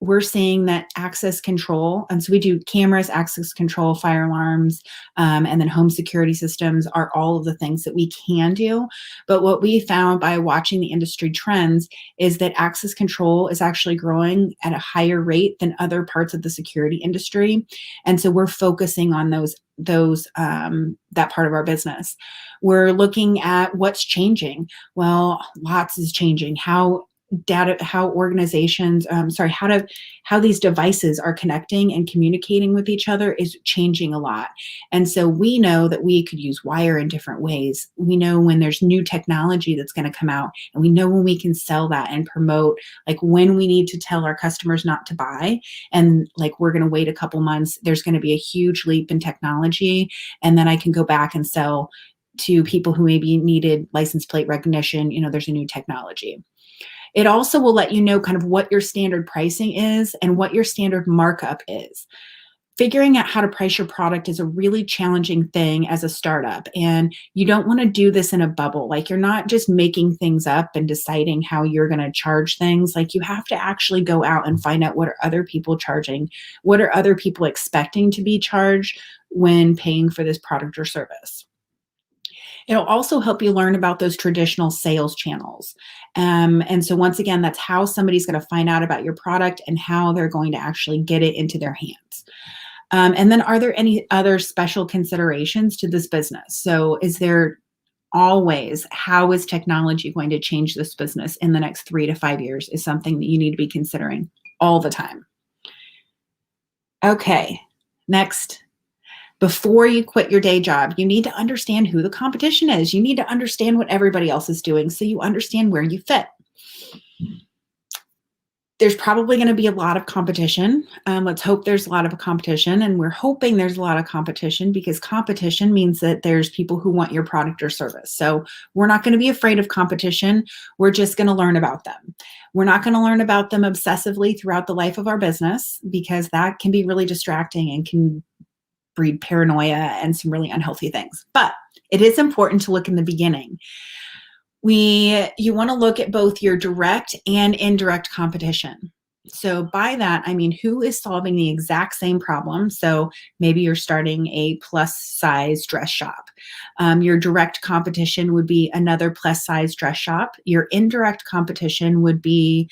We're seeing that access control, and so we do cameras, access control, fire alarms, and then home security systems are all of the things that we can do. But what we found by watching the industry trends is that access control is actually growing at a higher rate than other parts of the security industry. And so we're focusing on that part of our business. We're looking at what's changing. Well, lots is changing. How these devices are connecting and communicating with each other is changing a lot. And so we know that we could use wire in different ways. We know when there's new technology that's going to come out, and we know when we can sell that and promote, like when we need to tell our customers not to buy, and like we're going to wait a couple months, there's going to be a huge leap in technology, and then I can go back and sell to people who maybe needed license plate recognition. There's a new technology. It also will let you know kind of what your standard pricing is and what your standard markup is. Figuring out how to price your product is a really challenging thing as a startup, and you don't want to do this in a bubble. Like, you're not just making things up and deciding how you're going to charge things. Like, you have to actually go out and find out what are other people charging, what are other people expecting to be charged when paying for this product or service. It'll also help you learn about those traditional sales channels. And so once again, that's how somebody's going to find out about your product and how they're going to actually get it into their hands. And then, are there any other special considerations to this business? So is there always, how is technology going to change this business in the next 3 to 5 years is something that you need to be considering all the time. Okay, next. Before you quit your day job, you need to understand who the competition is. You need to understand what everybody else is doing so you understand where you fit. There's probably going to be a lot of competition. Let's hope there's a lot of competition, and we're hoping there's a lot of competition because competition means that there's people who want your product or service. So we're not going to be afraid of competition. We're just going to learn about them. We're not going to learn about them obsessively throughout the life of our business because that can be really distracting and can breed paranoia and some really unhealthy things. But it is important to look in the beginning. You want to look at both your direct and indirect competition. So by that, I mean, who is solving the exact same problem? So maybe you're starting a plus size dress shop. Your direct competition would be another plus size dress shop. Your indirect competition would be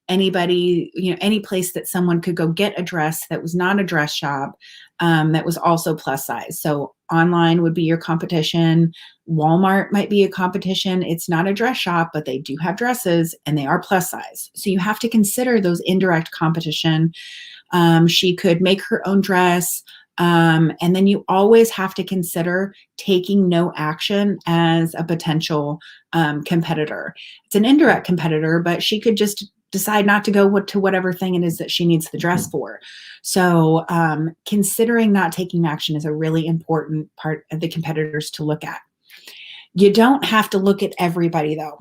anybody, any place that someone could go get a dress that was not a dress shop, that was also plus size. So online would be your competition. Walmart might be a competition. It's not a dress shop, but they do have dresses and they are plus size. So you have to consider those indirect competition. She could make her own dress. And then you always have to consider taking no action as a potential competitor. It's an indirect competitor, but she could just decide not to go to whatever thing it is that she needs the dress for. So considering not taking action is a really important part of the competitors to look at. You don't have to look at everybody though.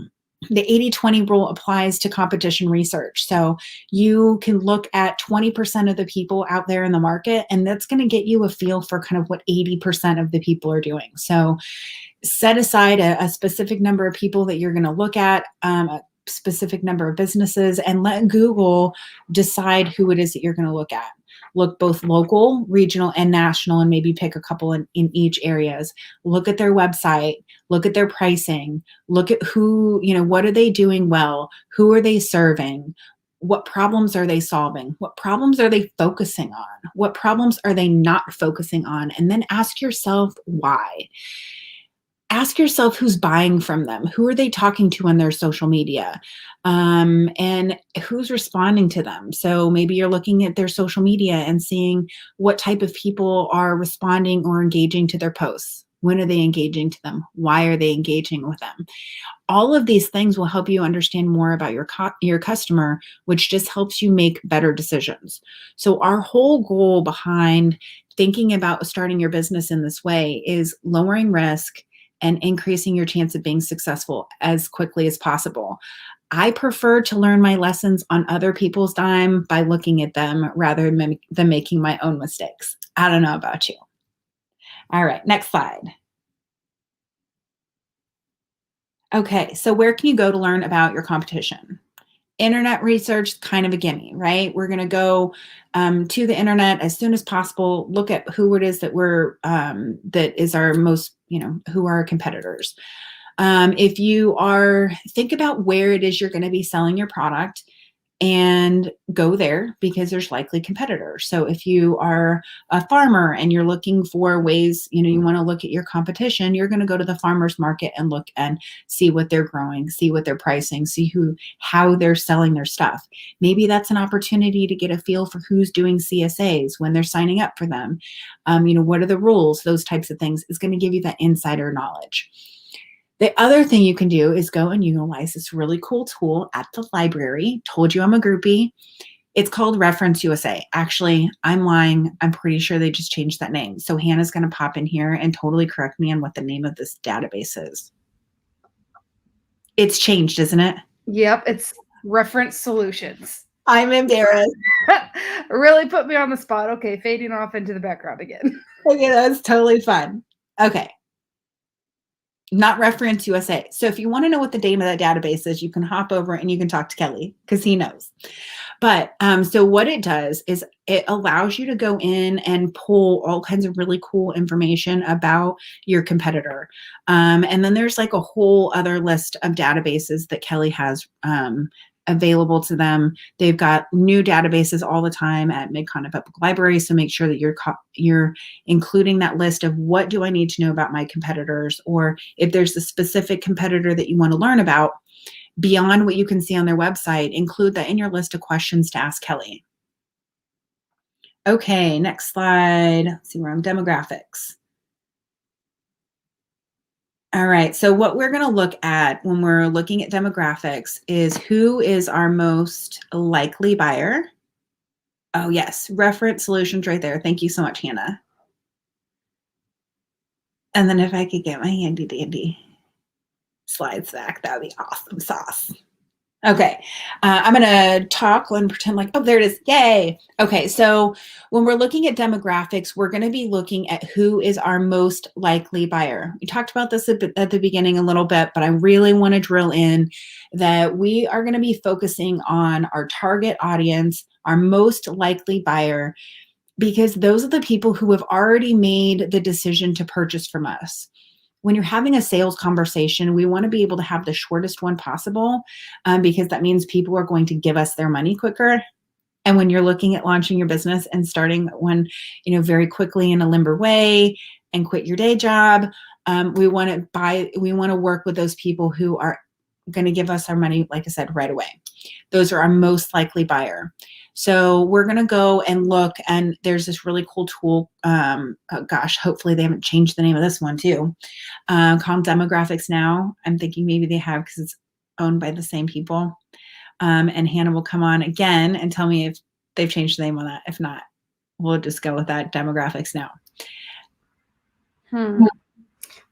The 80-20 rule applies to competition research. So you can look at 20% of the people out there in the market, and that's going to get you a feel for kind of what 80% of the people are doing. So set aside a specific number of people that you're going to look at, a specific number of businesses, and let Google decide who it is that you're going to look at. Look both local, regional, and national, and maybe pick a couple in each areas. Look at their website, look at their pricing, look at who, what are they doing well? Who are they serving? What problems are they solving? What problems are they focusing on? What problems are they not focusing on? And then ask yourself why. Ask yourself who's buying from them. Who are they talking to on their social media? And who's responding to them? So maybe you're looking at their social media and seeing what type of people are responding or engaging to their posts. When are they engaging to them? Why are they engaging with them? All of these things will help you understand more about your customer, which just helps you make better decisions. So our whole goal behind thinking about starting your business in this way is lowering risk and increasing your chance of being successful as quickly as possible. I prefer to learn my lessons on other people's dime by looking at them rather than making my own mistakes. I don't know about you. All right, next slide. Okay, so where can you go to learn about your competition? Internet research, kind of a gimme, right? We're going to go to the internet as soon as possible, look at who it is that that is our most, who are our competitors. If you think about where it is you're going to be selling your product and go there because there's likely competitors. So if you are a farmer and you're looking for ways, you want to look at your competition, you're going to go to the farmer's market and look and see what they're growing, see what they're pricing, see how they're selling their stuff. Maybe that's an opportunity to get a feel for who's doing CSAs when they're signing up for them. What are the rules? Those types of things is going to give you that insider knowledge. The other thing you can do is go and utilize this really cool tool at the library. Told you I'm a groupie. It's called Reference USA. Actually, I'm lying. I'm pretty sure they just changed that name. So Hannah's going to pop in here and totally correct me on what the name of this database is. It's changed, isn't it? Yep, it's Reference Solutions. I'm embarrassed. Really put me on the spot. Okay, fading off into the background again. Okay, that's totally fun. Okay. Not Reference USA. So if you want to know what the name of that database is, you can hop over and you can talk to Kelly because he knows. But so what it does is it allows you to go in and pull all kinds of really cool information about your competitor. And then there's like a whole other list of databases that Kelly has available to them. They've got new databases all the time at Mid-Continent Public Library. So make sure that you're including that list of what do I need to know about my competitors, or if there's a specific competitor that you want to learn about beyond what you can see on their website, include that in your list of questions to ask Kelly. Okay, next slide. Let's see, we're on demographics. All right, so what we're going to look at when we're looking at demographics is who is our most likely buyer. Oh, yes, reference solutions right there. Thank you so much, Hannah. And then if I could get my handy dandy slides back, that would be awesome sauce. Okay, I'm going to talk and pretend like, oh, there it is. Yay. Okay, so when we're looking at demographics, we're going to be looking at who is our most likely buyer. We talked about this at the beginning a little bit, but I really want to drill in that we are going to be focusing on our target audience, our most likely buyer, because those are the people who have already made the decision to purchase from us. When you're having a sales conversation, we want to be able to have the shortest one possible because that means people are going to give us their money quicker. And when you're looking at launching your business and starting one, very quickly in a limber way and quit your day job, we want to work with those people who are going to give us our money, like I said, right away. Those are our most likely buyer. So we're going to go and look, and there's this really cool tool. Hopefully they haven't changed the name of this one too. Called Demographics Now. I'm thinking maybe they have because it's owned by the same people. And Hannah will come on again and tell me if they've changed the name on that. If not, we'll just go with that Demographics Now.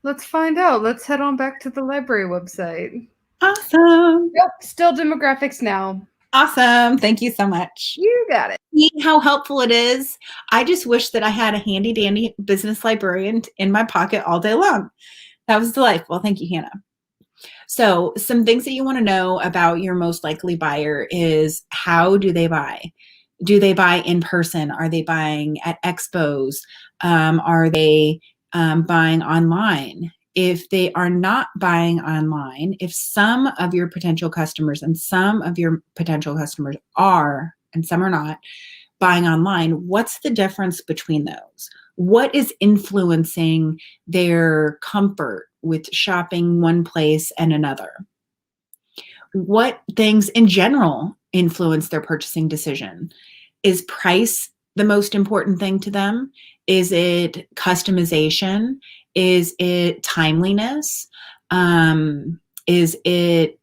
Let's find out. Let's head on back to the library website. Awesome. Yep, still Demographics Now. Awesome. Thank you so much. You got it. See how helpful it is. I just wish that I had a handy dandy business librarian in my pocket all day long. That was delightful. Thank you, Hannah. So some things that you want to know about your most likely buyer is how do they buy? Do they buy in person? Are they buying at expos? Are they buying online? If they are not buying online, if some of your potential customers and some of your potential customers are, and some are not, buying online, what's the difference between those? What is influencing their comfort with shopping one place and another? What things in general influence their purchasing decision? Is price the most important thing to them? Is it customization? Is it timeliness? Is it,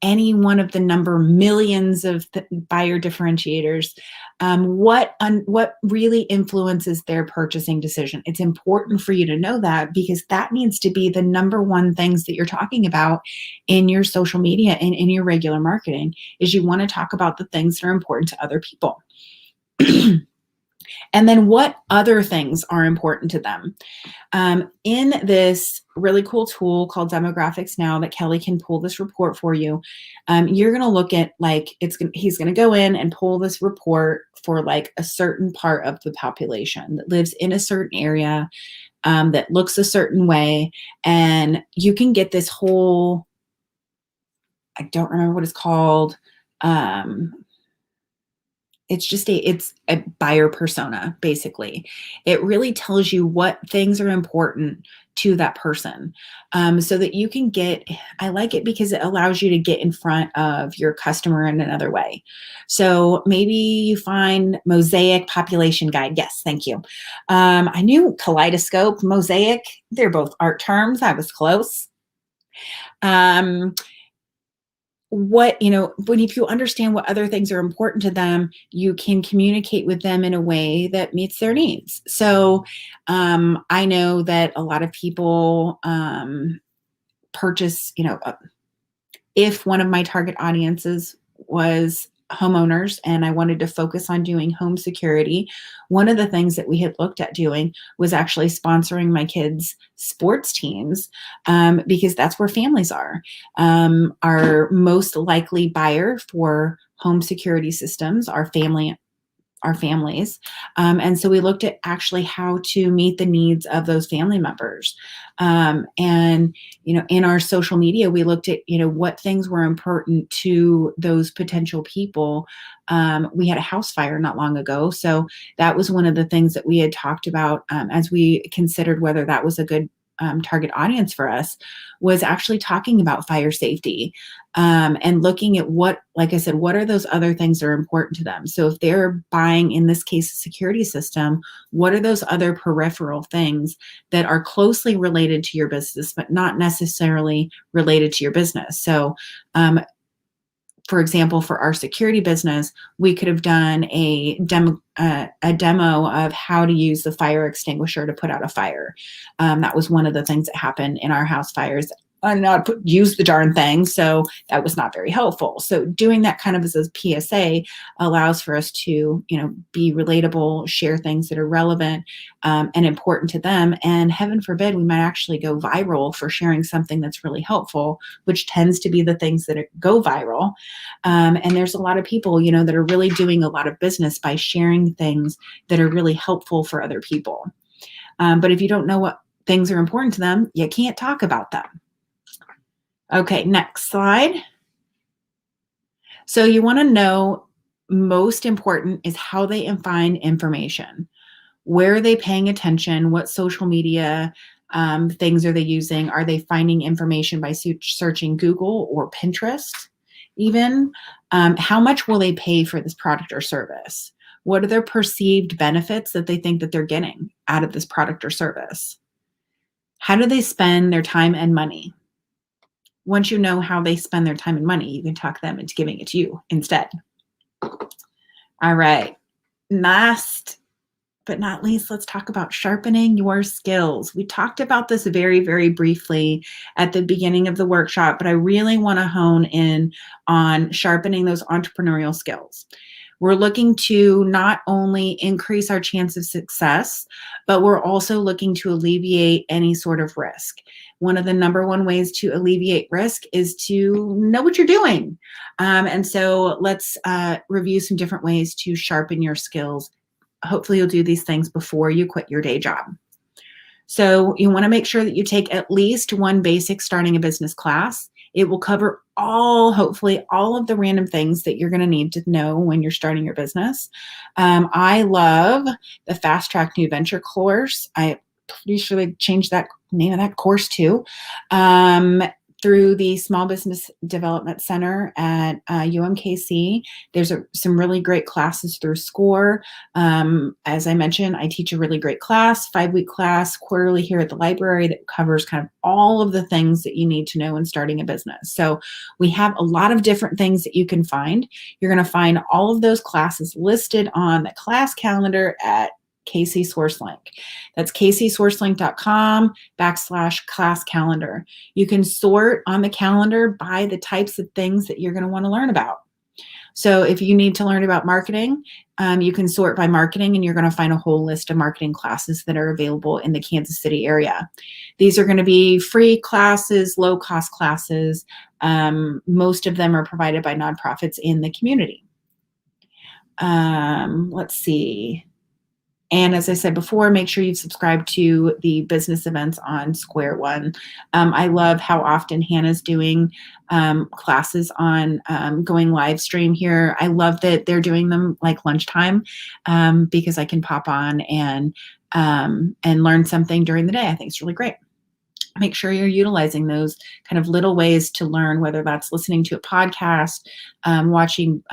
any one of the millions of buyer differentiators? What really influences their purchasing decision? It's important for you to know that because that needs to be the number one things that you're talking about in your social media and in your regular marketing is you want to talk about the things that are important to other people. And then what other things are important to them? In this really cool tool called Demographics Now that Kelly can pull this report for you, you're going to look at he's going to go in and pull this report for a certain part of the population that lives in a certain area, that looks a certain way. And you can get this whole, I don't remember what it's called. It's a buyer persona, basically. It really tells you what things are important to that person so that you can I like it because it allows you to get in front of your customer in another way. So maybe you find Mosaic Population Guide. Yes, thank you. I knew Kaleidoscope, Mosaic, they're both art terms. I was close. If you understand what other things are important to them, you can communicate with them in a way that meets their needs. So I know that a lot of people purchase, if one of my target audiences was homeowners and I wanted to focus on doing home security, one of the things that we had looked at doing was actually sponsoring my kids' sports teams because that's where families are. Our most likely buyer for home security systems are families. And so we looked at actually how to meet the needs of those family members. And, in our social media, we looked at, what things were important to those potential people. We had a house fire not long ago. So that was one of the things that we had talked about as we considered whether that was a good target audience for us, was actually talking about fire safety and looking at what, like I said, what are those other things that are important to them? So if they're buying, in this case, a security system, what are those other peripheral things that are closely related to your business, but not necessarily related to your business? So for example, for our security business, we could have done a demo of how to use the fire extinguisher to put out a fire. That was one of the things that happened in our house fires. Not use the darn thing, so that was not very helpful. So doing that kind of as a PSA allows for us to, be relatable, share things that are relevant and important to them. And heaven forbid, we might actually go viral for sharing something that's really helpful, which tends to be the things that go viral. And there's a lot of people, that are really doing a lot of business by sharing things that are really helpful for other people. But if you don't know what things are important to them, you can't talk about them. Okay, next slide. So you want to know, most important is how they find information. Where are they paying attention? What social media things are they using? Are they finding information by searching Google or Pinterest even? How much will they pay for this product or service? What are their perceived benefits that they think that they're getting out of this product or service? How do they spend their time and money? Once you know how they spend their time and money, you can talk them into giving it to you instead. All right. Last but not least, let's talk about sharpening your skills. We talked about this very, very briefly at the beginning of the workshop, but I really want to hone in on sharpening those entrepreneurial skills. We're looking to not only increase our chance of success, but we're also looking to alleviate any sort of risk. One of the number one ways to alleviate risk is to know what you're doing. And so let's review some different ways to sharpen your skills. Hopefully you'll do these things before you quit your day job. So you want to make sure that you take at least one basic starting a business class. It will cover hopefully all of the random things that you're going to need to know when you're starting your business. I love the Fast Track New Venture course. I pretty sure they changed that name of that course too. Through the Small Business Development Center at Umkc. There's some really great classes through SCORE. As I mentioned, I teach a really great class, 5-week class, quarterly here at the library that covers kind of all of the things that you need to know when starting a business. So we have a lot of different things that you can find. You're going to find all of those classes listed on the class calendar at KC Source Link. That's kcsourcelink.com/class calendar. You can sort on the calendar by the types of things that you're going to want to learn about. So if you need to learn about marketing, you can sort by marketing, and you're going to find a whole list of marketing classes that are available in the Kansas City area. These are going to be free classes, low-cost classes. Most of them are provided by nonprofits in the community. Let's see. And as I said before, make sure you subscribe to the business events on Square One. I love how often Hannah's doing classes on going live stream here. I love that they're doing them like lunchtime because I can pop on and learn something during the day. I think it's really great. Make sure you're utilizing those kind of little ways to learn, whether that's listening to a podcast, watching,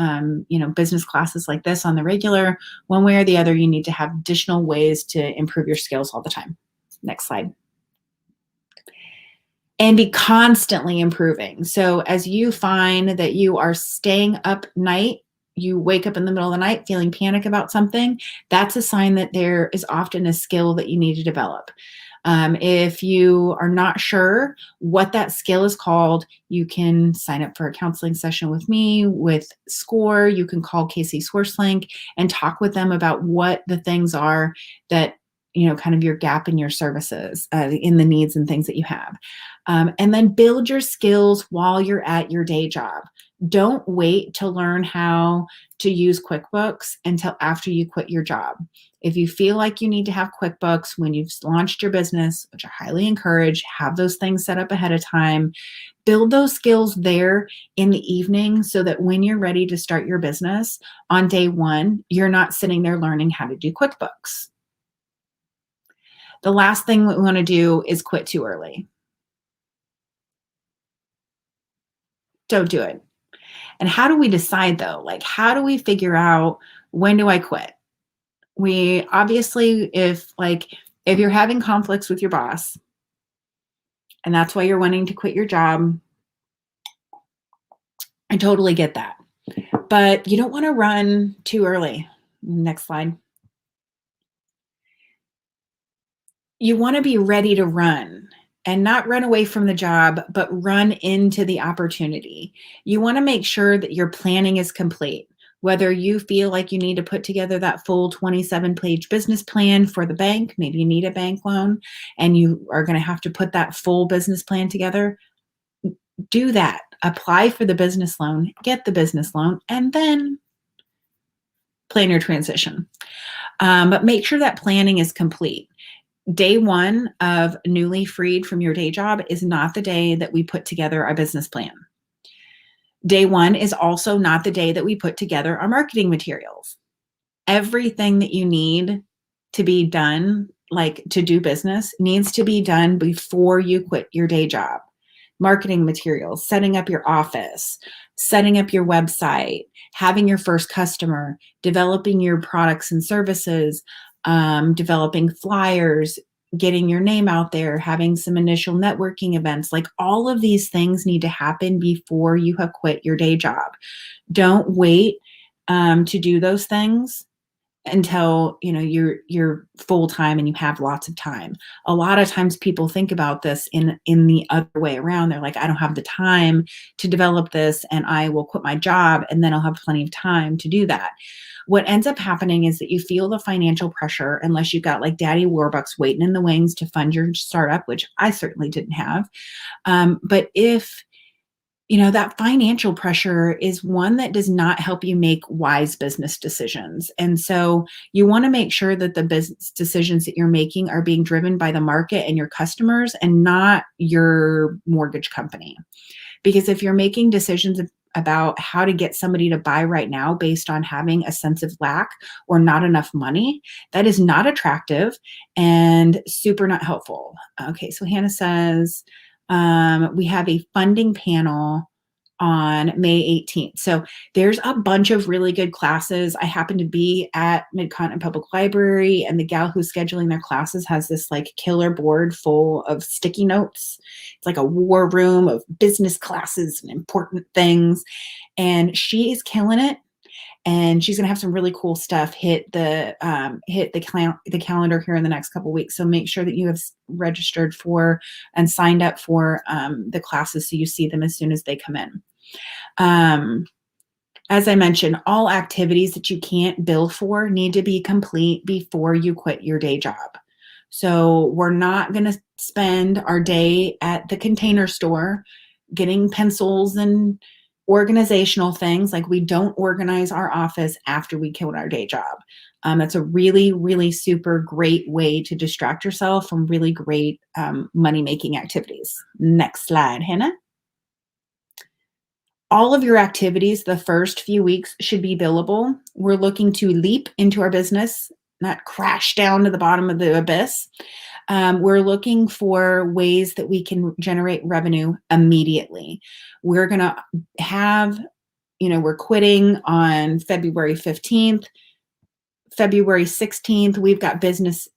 business classes like this on the regular. One way or the other, you need to have additional ways to improve your skills all the time. Next slide. And be constantly improving. So as you find that you are staying up night, you wake up in the middle of the night feeling panic about something, that's a sign that there is often a skill that you need to develop. If you are not sure what that skill is called, you can sign up for a counseling session with me, with SCORE. You can call KC SourceLink and talk with them about what the things are that, kind of your gap in your services, in the needs and things that you have. And then build your skills while you're at your day job. Don't wait to learn how to use QuickBooks until after you quit your job. If you feel like you need to have QuickBooks when you've launched your business, which I highly encourage, have those things set up ahead of time. Build those skills there in the evening so that when you're ready to start your business on day one, you're not sitting there learning how to do QuickBooks. The last thing we want to do is quit too early. Don't do it. And how do we decide though? Like, how do we figure out when do I quit? We obviously, if you're having conflicts with your boss and that's why you're wanting to quit your job, I totally get that. But you don't want to run too early. Next slide. You want to be ready to run and not run away from the job, but run into the opportunity. You want to make sure that your planning is complete. Whether you feel like you need to put together that full 27-page business plan for the bank, maybe you need a bank loan and you are going to have to put that full business plan together, do that. Apply for the business loan, get the business loan, and then plan your transition. But make sure that planning is complete. Day one of newly freed from your day job is not the day that we put together our business plan. Day one is also not the day that we put together our marketing materials. Everything that you need to be done, like to do business, needs to be done before you quit your day job. Marketing materials, setting up your office, setting up your website, having your first customer, developing your products and services, developing flyers, getting your name out there, having some initial networking events. Like all of these things need to happen before you have quit your day job. Don't wait to do those things until you're full time and you have lots of time. A lot of times people think about this in the other way around. They're like, I don't have the time to develop this and I will quit my job and then I'll have plenty of time to do that. What ends up happening is that you feel the financial pressure unless you've got like Daddy Warbucks waiting in the wings to fund your startup, which I certainly didn't have. But if that financial pressure is one that does not help you make wise business decisions. And so you want to make sure that the business decisions that you're making are being driven by the market and your customers and not your mortgage company. Because if you're making decisions about how to get somebody to buy right now based on having a sense of lack or not enough money, that is not attractive and super not helpful. Okay, so Hannah says, we have a funding panel on May 18th. So there's a bunch of really good classes. I happen to be at Mid-Continent Public Library, and the gal who's scheduling their classes has this like killer board full of sticky notes. It's like a war room of business classes and important things. And she is killing it. And she's gonna have some really cool stuff hit the calendar here in the next couple of weeks. So make sure that you have registered for and signed up for the classes so you see them as soon as they come in. As I mentioned, all activities that you can't bill for need to be complete before you quit your day job. So we're not gonna spend our day at the Container Store getting pencils and organizational things. Like we don't organize our office after we quit our day job. That's a really, really super great way to distract yourself from really great money-making activities. Next slide, Hannah. All of your activities the first few weeks should be billable. We're looking to leap into our business, not crash down to the bottom of the abyss. We're looking for ways that we can generate revenue immediately. We're going to have, we're quitting on February 15th. February 16th, we've got business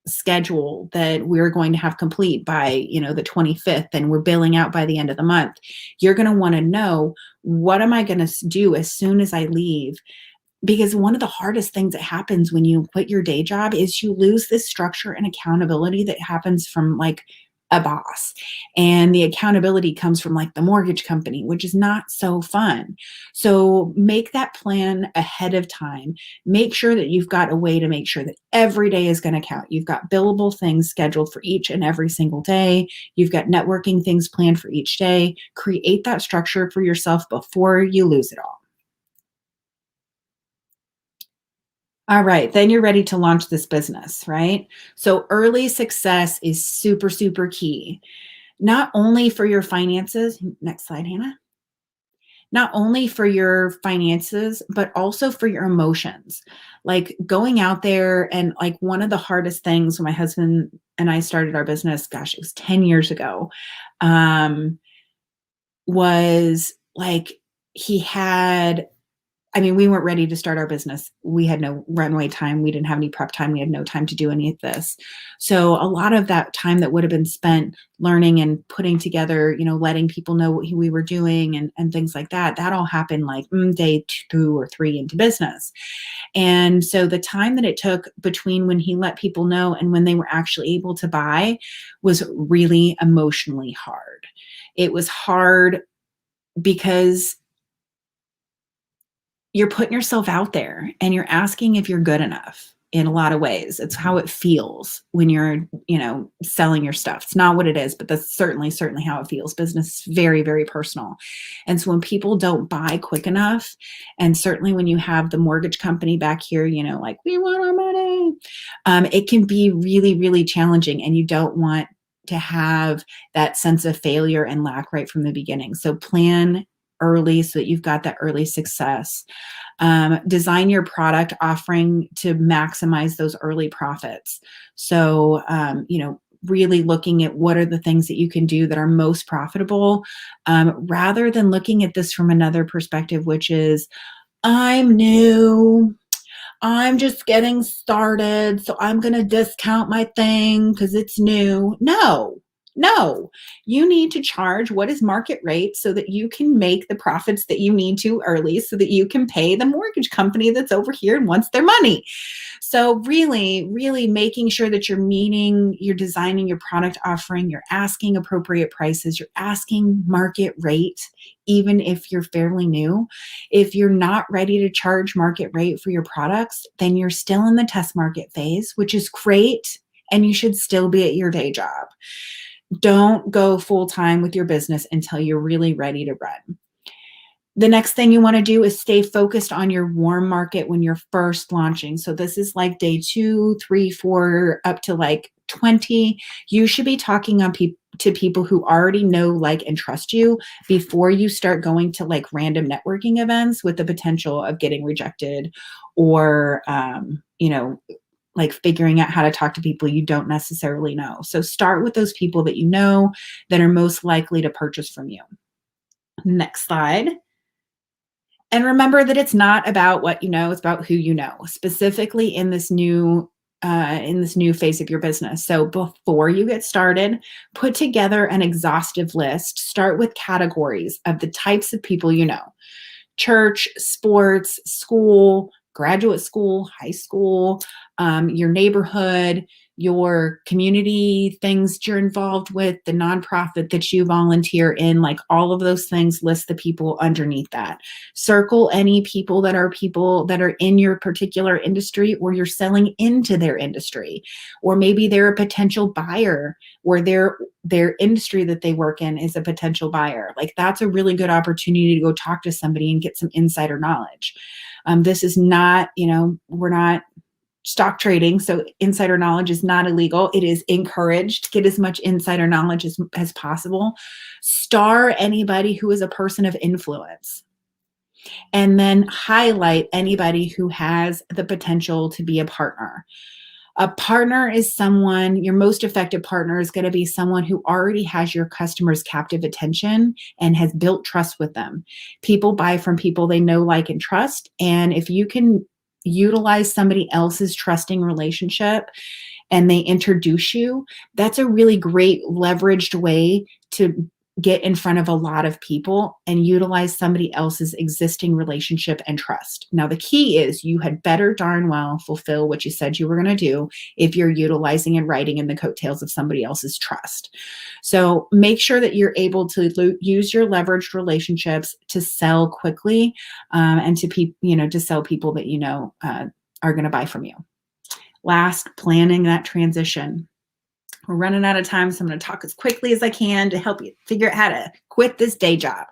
schedule that we're going to have complete by, the 25th, and we're billing out by the end of the month. You're going to want to know, what am I going to do as soon as I leave? Because one of the hardest things that happens when you quit your day job is you lose this structure and accountability that happens from like a boss. And the accountability comes from like the mortgage company, which is not so fun. So make that plan ahead of time. Make sure that you've got a way to make sure that every day is going to count. You've got billable things scheduled for each and every single day. You've got networking things planned for each day. Create that structure for yourself before you lose it all. All right, then you're ready to launch this business, right? So early success is super, super key, not only for your finances. Next slide, Hannah. not only for your finances, but also for your emotions. Like going out there, and like one of the hardest things when my husband and I started our business, gosh, it was 10 years ago, was like he had, I mean, we weren't ready to start our business. We had no runway time. We didn't have any prep time. We had no time to do any of this. So a lot of that time that would have been spent learning and putting together, letting people know what we were doing and things like that, that all happened like day 2 or 3 into business. And so the time that it took between when he let people know and when they were actually able to buy was really emotionally hard. It was hard because you're putting yourself out there and you're asking if you're good enough in a lot of ways. It's how it feels when you're, selling your stuff. It's not what it is, but that's certainly how it feels. Business is very, very personal. And so when people don't buy quick enough, and certainly when you have the mortgage company back here, like, we want our money, it can be really, really challenging, and you don't want to have that sense of failure and lack right from the beginning. So plan early so that you've got that early success. Design your product offering to maximize those early profits. So, really looking at what are the things that you can do that are most profitable, rather than looking at this from another perspective, which is, I'm new, I'm just getting started, so I'm going to discount my thing because it's new. No, you need to charge what is market rate so that you can make the profits that you need to early so that you can pay the mortgage company that's over here and wants their money. So really, really making sure that you're designing your product offering, you're asking appropriate prices, you're asking market rate, even if you're fairly new. If you're not ready to charge market rate for your products, then you're still in the test market phase, which is great, and you should still be at your day job. Don't go full time with your business until you're really ready to run. The next thing you want to do is stay focused on your warm market when you're first launching. So this is like day 2, 3, 4, up to like 20. You should be talking to people who already know, like, and trust you before you start going to like random networking events with the potential of getting rejected or, like figuring out how to talk to people you don't necessarily know. So start with those people that you know that are most likely to purchase from you. Next slide. And remember that it's not about what you know, it's about who you know, specifically in this new phase of your business. So before you get started, put together an exhaustive list. Start with categories of the types of people you know: church, sports, school, graduate school, high school, your neighborhood, your community, things you're involved with, the nonprofit that you volunteer in, like all of those things, list the people underneath that. Circle any people that are in your particular industry, or you're selling into their industry, or maybe they're a potential buyer, or their industry that they work in is a potential buyer. Like, that's a really good opportunity to go talk to somebody and get some insider knowledge. This is not, we're not stock trading, so insider knowledge is not illegal. It is encouraged. Get as much insider knowledge as possible. Star anybody who is a person of influence. And then highlight anybody who has the potential to be a partner. A partner is someone, your most effective partner is going to be someone who already has your customers' captive attention and has built trust with them. People buy from people they know, like, and trust. And if you can utilize somebody else's trusting relationship and they introduce you, that's a really great leveraged way to get in front of a lot of people and utilize somebody else's existing relationship and trust. Now, the key is you had better darn well fulfill what you said you were going to do if you're utilizing and riding in the coattails of somebody else's trust. So make sure that you're able to use your leveraged relationships to sell quickly, and to sell people that are going to buy from you. Last, planning that transition. We're running out of time, so I'm going to talk as quickly as I can to help you figure out how to quit this day job.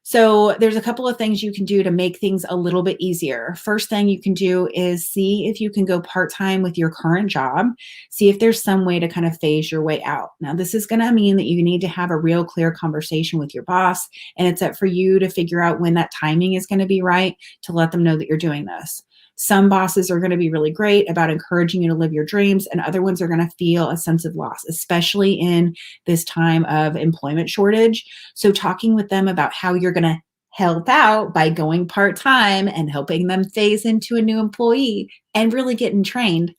So there's a couple of things you can do to make things a little bit easier. First thing you can do is see if you can go part-time with your current job. See if there's some way to kind of phase your way out. Now, this is going to mean that you need to have a real clear conversation with your boss, and it's up for you to figure out when that timing is going to be right to let them know that you're doing this. Some bosses are going to be really great about encouraging you to live your dreams, and other ones are going to feel a sense of loss, especially in this time of employment shortage. So talking with them about how you're going to help out by going part-time and helping them phase into a new employee and really getting trained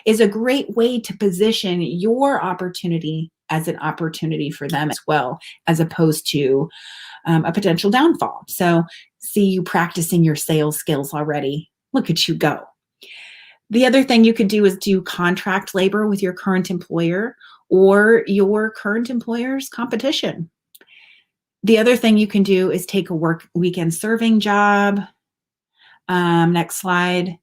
is a great way to position your opportunity as an opportunity for them as well, as opposed to a potential downfall. So see you practicing your sales skills already. Look at you go. The other thing you could do is do contract labor with your current employer or your current employer's competition. The other thing you can do is take a work weekend serving job. Next slide.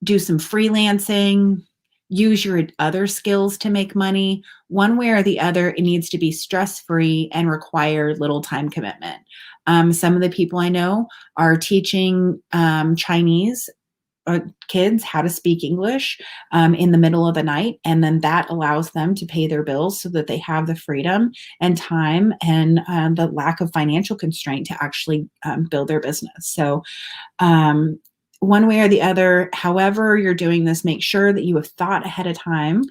Do some freelancing. Use your other skills to make money. One way or the other, it needs to be stress-free and require little time commitment. Some of the people I know are teaching Chinese kids how to speak English in the middle of the night. And then that allows them to pay their bills so that they have the freedom and time and the lack of financial constraint to actually build their business. So one way or the other, however you're doing this, make sure that you have thought ahead of time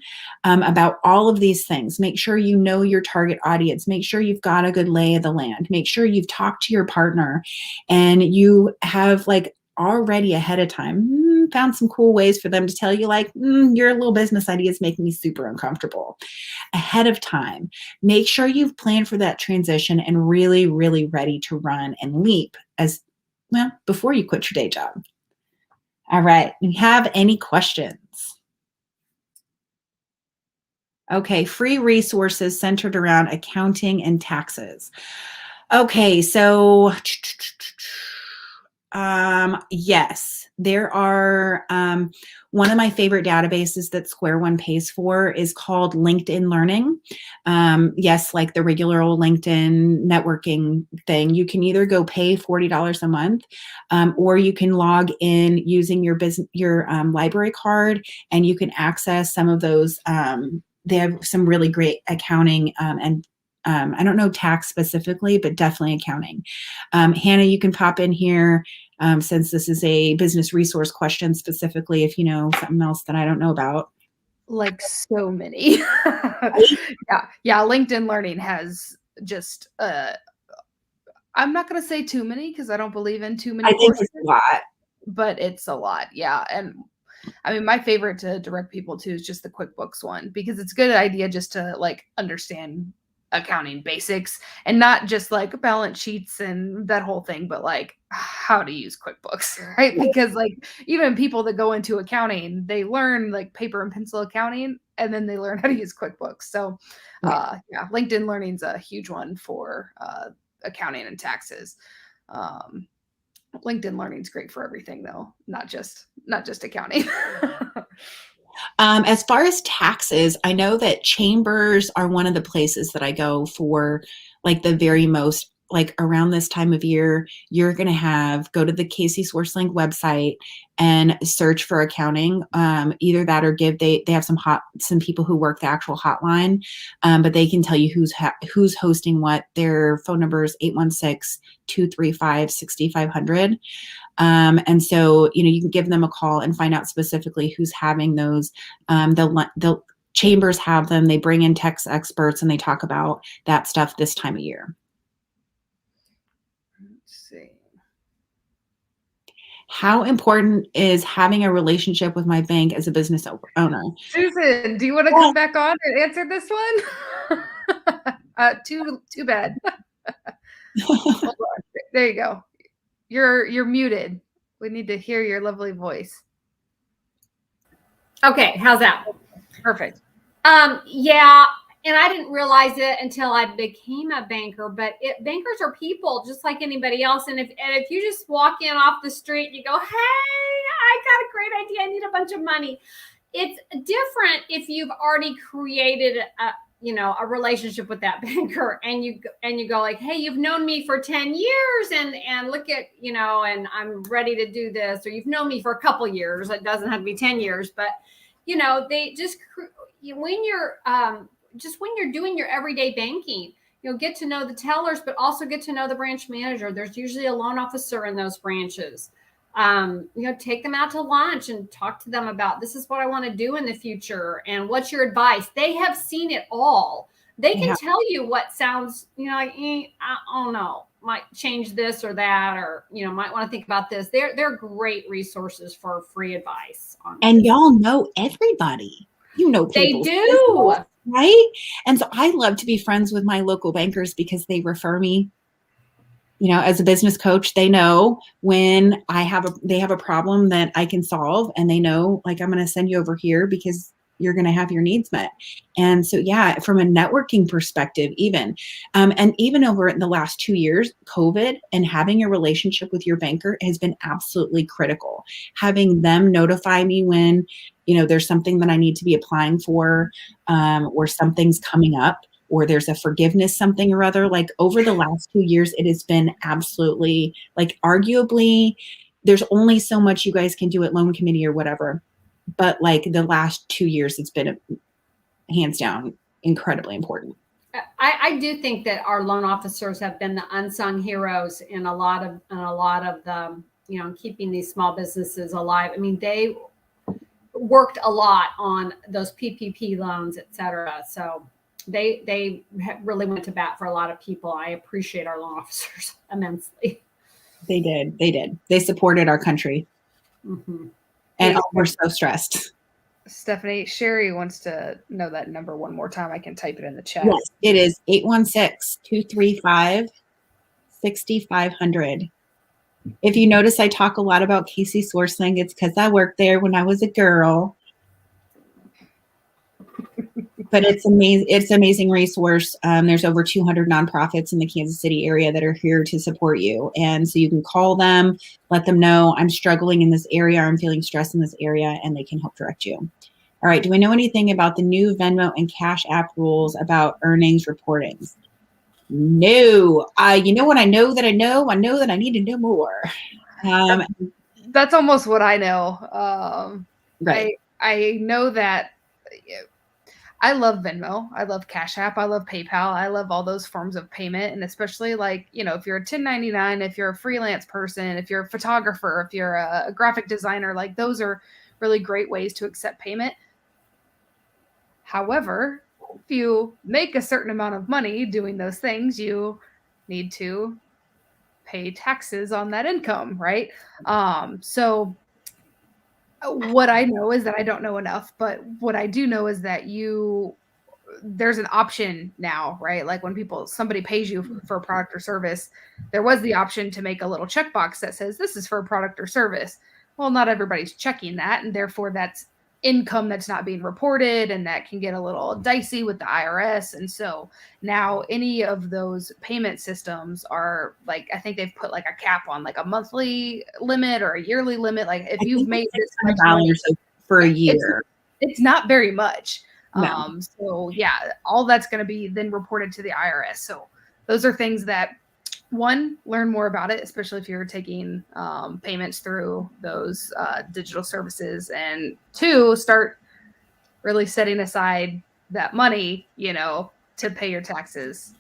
about all of these things. Make sure you know your target audience. Make sure you've got a good lay of the land. Make sure you've talked to your partner and you have like already ahead of time found some cool ways for them to tell you like, your little business idea is making me super uncomfortable. Ahead of time, make sure you've planned for that transition and really, really ready to run and leap as well before you quit your day job. All right, do you have any questions? Okay, free resources centered around accounting and taxes. Okay, so yes, there are, one of my favorite databases that Square One pays for is called LinkedIn Learning. Yes, like the regular old LinkedIn networking thing. You can either go pay $40 a month, or you can log in using your library card, and you can access some of those. They have some really great accounting and I don't know tax specifically, but definitely accounting. Hannah, you can pop in here since this is a business resource question specifically if you know something else that I don't know about. Like so many. Yeah. LinkedIn Learning has just, I'm not going to say too many because I don't believe in too many I think courses, it's a lot. but it's a lot. Yeah. And I mean, my favorite to direct people to is just the QuickBooks one because it's a good idea just to like understand accounting basics and not just like balance sheets and that whole thing, but like how to use QuickBooks, right? Because like even people that go into accounting, they learn like paper and pencil accounting and then they learn how to use QuickBooks. So yeah, LinkedIn Learning's a huge one for accounting and taxes. LinkedIn Learning's great for everything though, not just accounting. As far as taxes, I know that chambers are one of the places that I go for like the very most, like around this time of year, you're going to go to the Casey SourceLink website and search for accounting. Either that or they have some people who work the actual hotline, but they can tell you who's hosting what. Their phone number is 816-235-6500. And so, you can give them a call and find out specifically who's having those. The chambers have them. They bring in tax experts and they talk about that stuff this time of year. Let's see. How important is having a relationship with my bank as a business owner? Susan, do you want to come back on and answer this one? Too bad. Hold on. There you go. You're muted. We need to hear your lovely voice. Okay, how's that? Perfect. Yeah, and I didn't realize it until I became a banker, but bankers are people just like anybody else. And if you just walk in off the street and you go, hey, I got a great idea, I need a bunch of money. It's different if you've already created a relationship with that banker, and you go like, hey, you've known me for 10 years and look at, and I'm ready to do this, or you've known me for a couple years. It doesn't have to be 10 years, but they just, when you're doing your everyday banking, get to know the tellers, but also get to know the branch manager. There's usually a loan officer in those branches. Take them out to lunch and talk to them about, this is what I want to do in the future. And what's your advice? They have seen it all. They can tell you what sounds, like, I don't know, might change this or that, or, might want to think about this. They're great resources for free advice. And y'all know everybody. People. They do. Right? And so I love to be friends with my local bankers because they refer me. As a business coach, they know when they have a problem that I can solve, and they know, like, I'm going to send you over here because you're going to have your needs met. And so, yeah, from a networking perspective, even, and even over the last 2 years, COVID, and having a relationship with your banker has been absolutely critical. Having them notify me when, there's something that I need to be applying for, or something's coming up, or there's a forgiveness, something or other. Like, over the last 2 years, it has been absolutely, like, arguably, there's only so much you guys can do at loan committee or whatever. But like the last 2 years, it's been hands down incredibly important. I do think that our loan officers have been the unsung heroes in a lot of the, keeping these small businesses alive. I mean, they worked a lot on those PPP loans, et cetera. So they really went to bat for a lot of people. I appreciate our loan officers immensely. They did. They supported our country. Mm-hmm. And we're so stressed. Stephanie, Sherry wants to know that number one more time. I can type it in the chat. Yes, it is 816-235-6500. If you notice, I talk a lot about Casey Sourcing. It's because I worked there when I was a girl. But it's amazing. It's an amazing resource. There's over 200 nonprofits in the Kansas City area that are here to support you. And so you can call them, let them know, I'm struggling in this area, I'm feeling stressed in this area, and they can help direct you. All right. Do we know anything about the new Venmo and Cash App rules about earnings reporting? No. You know what I know that I know? I know that I need to know more. That's almost what I know. Right. I know that I love Venmo. I love Cash App. I love PayPal. I love all those forms of payment. And especially, like, if you're a 1099, if you're a freelance person, if you're a photographer, if you're a graphic designer, like, those are really great ways to accept payment. However, if you make a certain amount of money doing those things, you need to pay taxes on that income, right? So what I know is that I don't know enough, but what I do know is that there's an option now, right? Like, when somebody pays you for a product or service, there was the option to make a little checkbox that says this is for a product or service. Well, not everybody's checking that, and therefore that's income that's not being reported, and that can get a little dicey with the IRS. And so now any of those payment systems are, like, I think they've put like a cap on, like, a monthly limit or a yearly limit. Like, if you've made this much money for a year, it's not very much. No. So yeah, all that's going to be then reported to the IRS. So those are things that, one, learn more about it, especially if you're taking payments through those digital services, and two, start really setting aside that money, to pay your taxes.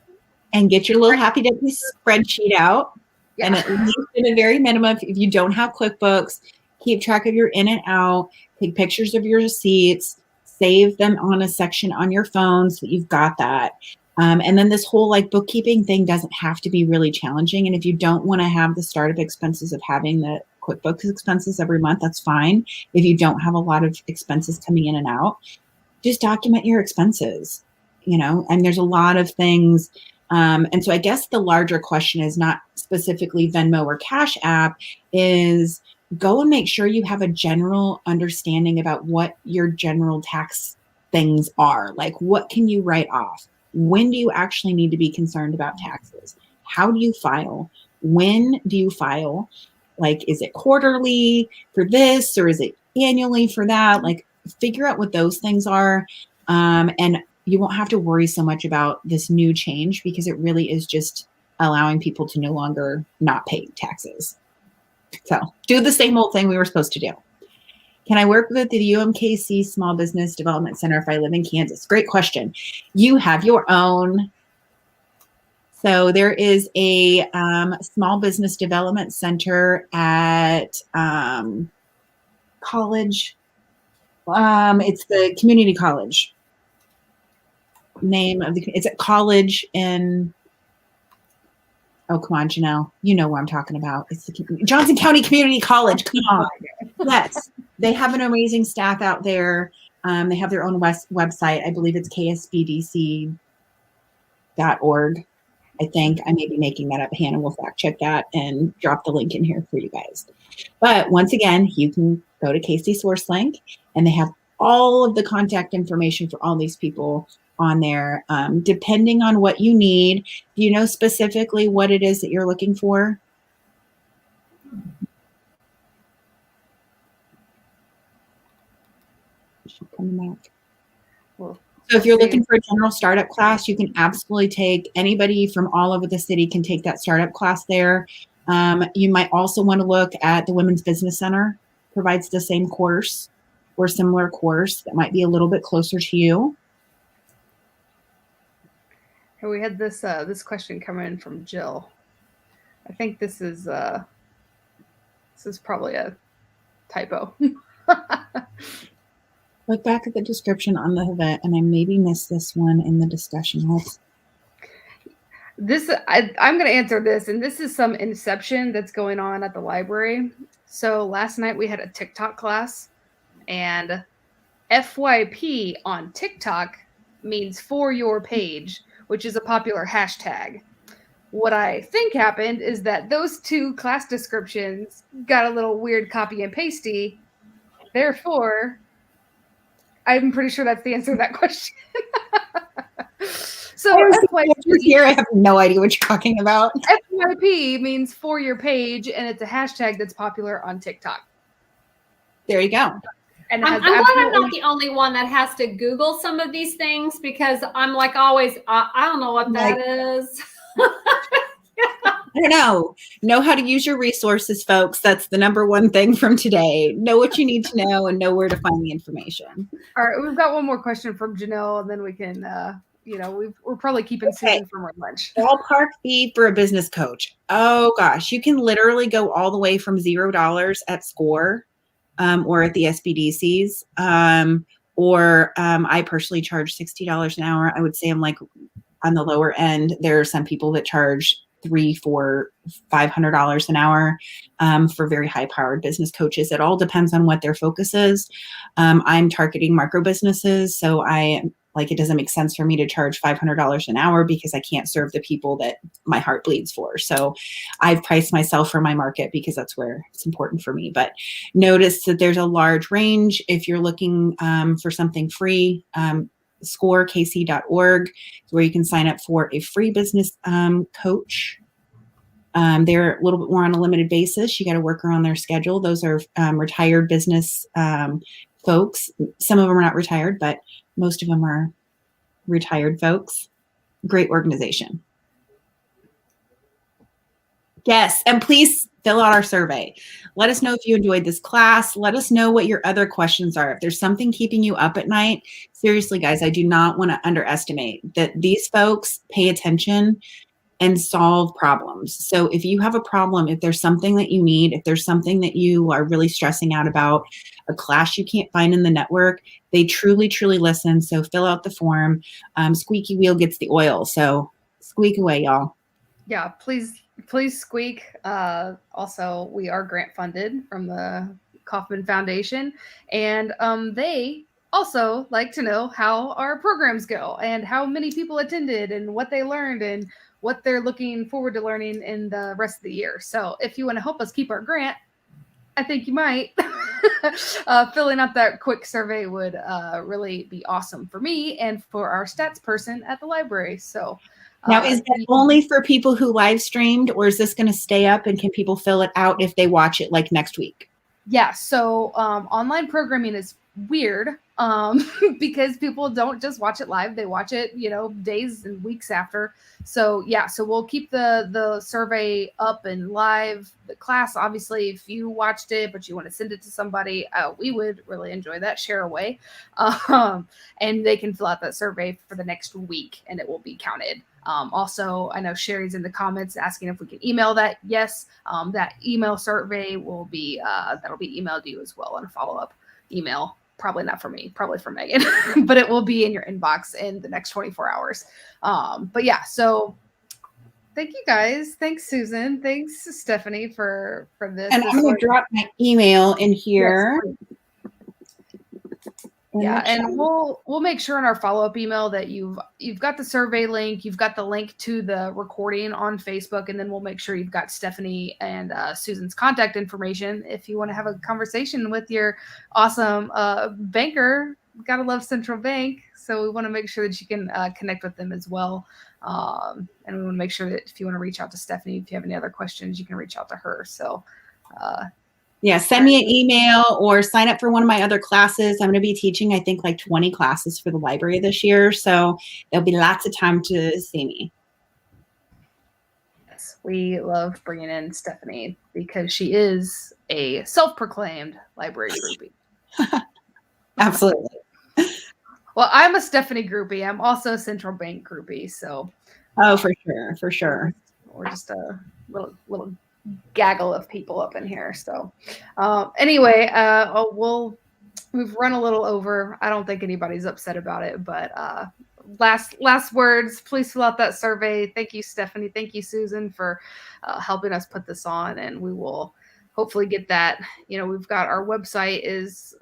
And get your little happy daily spreadsheet out. Yeah. And at least, at a very minimum, if you don't have QuickBooks, keep track of your in and out, take pictures of your receipts, save them on a section on your phone so that you've got that. And then this whole, like, bookkeeping thing doesn't have to be really challenging. And if you don't want to have the startup expenses of having the QuickBooks expenses every month, that's fine. If you don't have a lot of expenses coming in and out, just document your expenses, and there's a lot of things. And so I guess the larger question is not specifically Venmo or Cash App, is go and make sure you have a general understanding about what your general tax things are. Like, what can you write off? When do you actually need to be concerned about taxes? How do you file? When do you file? Like, is it quarterly for this, or is it annually for that? Like, figure out what those things are. And you won't have to worry so much about this new change because it really is just allowing people to no longer not pay taxes. So do the same old thing we were supposed to do. Can I work with the UMKC Small Business Development Center if I live in Kansas? Great question. You have your own. So there is a small business development center at college. It's the community college. Name of it's at college in, oh, come on, Janelle. You know what I'm talking about. It's the Johnson County Community College. Come on. Yes. They have an amazing staff out there. They have their own website. I believe it's ksbdc.org. I think I may be making that up. Hannah will fact check that and drop the link in here for you guys. But once again, you can go to KC Source Link and they have all of the contact information for all these people on there. Depending on what you need, do you know specifically what it is that you're looking for? Coming back. Well, so if you're looking for a general startup class, you can absolutely take, anybody from all over the city can take that startup class there. You might also want to look at the Women's Business Center, provides the same course or similar course that might be a little bit closer to you. And we had this this question come in from Jill. I think this is probably a typo. Look back at the description on the event, and I maybe missed this one in the discussion. I'm going to answer this, and this is some inception that's going on at the library. So last night we had a TikTok class, and FYP on TikTok means for your page, which is a popular hashtag. What I think happened is that those two class descriptions got a little weird copy and pasty. Therefore, I'm pretty sure that's the answer to that question. So FYP, here, I have no idea what you're talking about. FYP means for your page, and it's a hashtag that's popular on TikTok. There you go. And I'm glad I'm not the only one that has to Google some of these things because I'm like always, I don't know what that is. I don't know. Know how to use your resources, folks. That's the number one thing from today. Know what you need to know and know where to find the information. All right. We've got one more question from Janelle, and then we can, we're probably keeping Susan from her lunch. Ballpark fee for a business coach. Oh, gosh. You can literally go all the way from $0 at SCORE or at the SBDCs. I personally charge $60 an hour. I would say I'm like on the lower end. There are some people that charge $300, $400, $500 an hour for very high-powered business coaches. It all depends on what their focus is. I'm targeting micro businesses, so it doesn't make sense for me to charge $500 an hour because I can't serve the people that my heart bleeds for. So I've priced myself for my market because that's where it's important for me. But notice that there's a large range. If you're looking for something free, scorekc.org is where you can sign up for a free business coach. They're a little bit more on a limited basis. You got to work around their schedule. Those are retired business folks. Some of them are not retired, but most of them are retired folks. Great organization. Yes, and please fill out our survey. Let us know if you enjoyed this class. Let us know what your other questions are. If there's something keeping you up at night, seriously, guys, I do not want to underestimate that these folks pay attention and solve problems. So if you have a problem, if there's something that you need, if there's something that you are really stressing out about, a class you can't find in the network, they truly, truly listen. So fill out the form. Squeaky wheel gets the oil. So squeak away, y'all. Yeah, please squeak. Also, we are grant funded from the Kauffman Foundation, and they also like to know how our programs go and how many people attended and what they learned and what they're looking forward to learning in the rest of the year. So if you want to help us keep our grant, I think you might. Filling out that quick survey would really be awesome for me and for our stats person at the library. So now, is that only for people who live streamed, or is this going to stay up and can people fill it out if they watch it like next week? Yeah. So online programming is weird because people don't just watch it live, they watch it, days and weeks after. So yeah, so we'll keep the survey up and live. The class, obviously, if you watched it but you want to send it to somebody, we would really enjoy that. Share away, and they can fill out that survey for the next week and it will be counted. Also, I know Sherry's in the comments asking if we can email that. Yes, that email survey will be that'll be emailed to you as well in a follow-up email. Probably not for me, probably for Megan, but it will be in your inbox in the next 24 hours. But yeah, so thank you guys. Thanks, Susan. Thanks, Stephanie, for this. And I'm going to drop my email in here. Yes, yeah, and we'll make sure in our follow-up email that you've got the survey link, you've got the link to the recording on Facebook, and then we'll make sure you've got Stephanie and Susan's contact information if you want to have a conversation with your awesome banker. Gotta love Central Bank, so we want to make sure that you can connect with them as well. And we want to make sure that if you want to reach out to Stephanie, if you have any other questions, you can reach out to her. So yeah, send me an email or sign up for one of my other classes. I'm going to be teaching, I think, like 20 classes for the library this year. So there'll be lots of time to see me. Yes, we love bringing in Stephanie because she is a self-proclaimed library groupie. Absolutely. Well, I'm a Stephanie groupie. I'm also a Central Bank groupie. So, oh, for sure, for sure. We're just a little gaggle of people up in here. So anyway, we've run a little over. I don't think anybody's upset about it, but last words, please fill out that survey. Thank you, Stephanie. Thank you, Susan, for helping us put this on, and we will hopefully get that. We've got our website is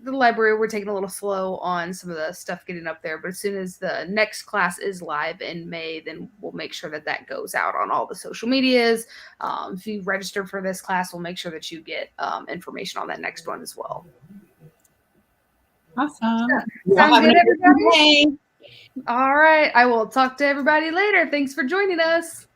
the library. We're taking a little slow on some of the stuff getting up there, but as soon as the next class is live in May, then we'll make sure that goes out on all the social medias. If you register for this class, we'll make sure that you get information on that next one as well. Awesome. Yeah. Sound good, everybody? All right. I will talk to everybody later. Thanks for joining us.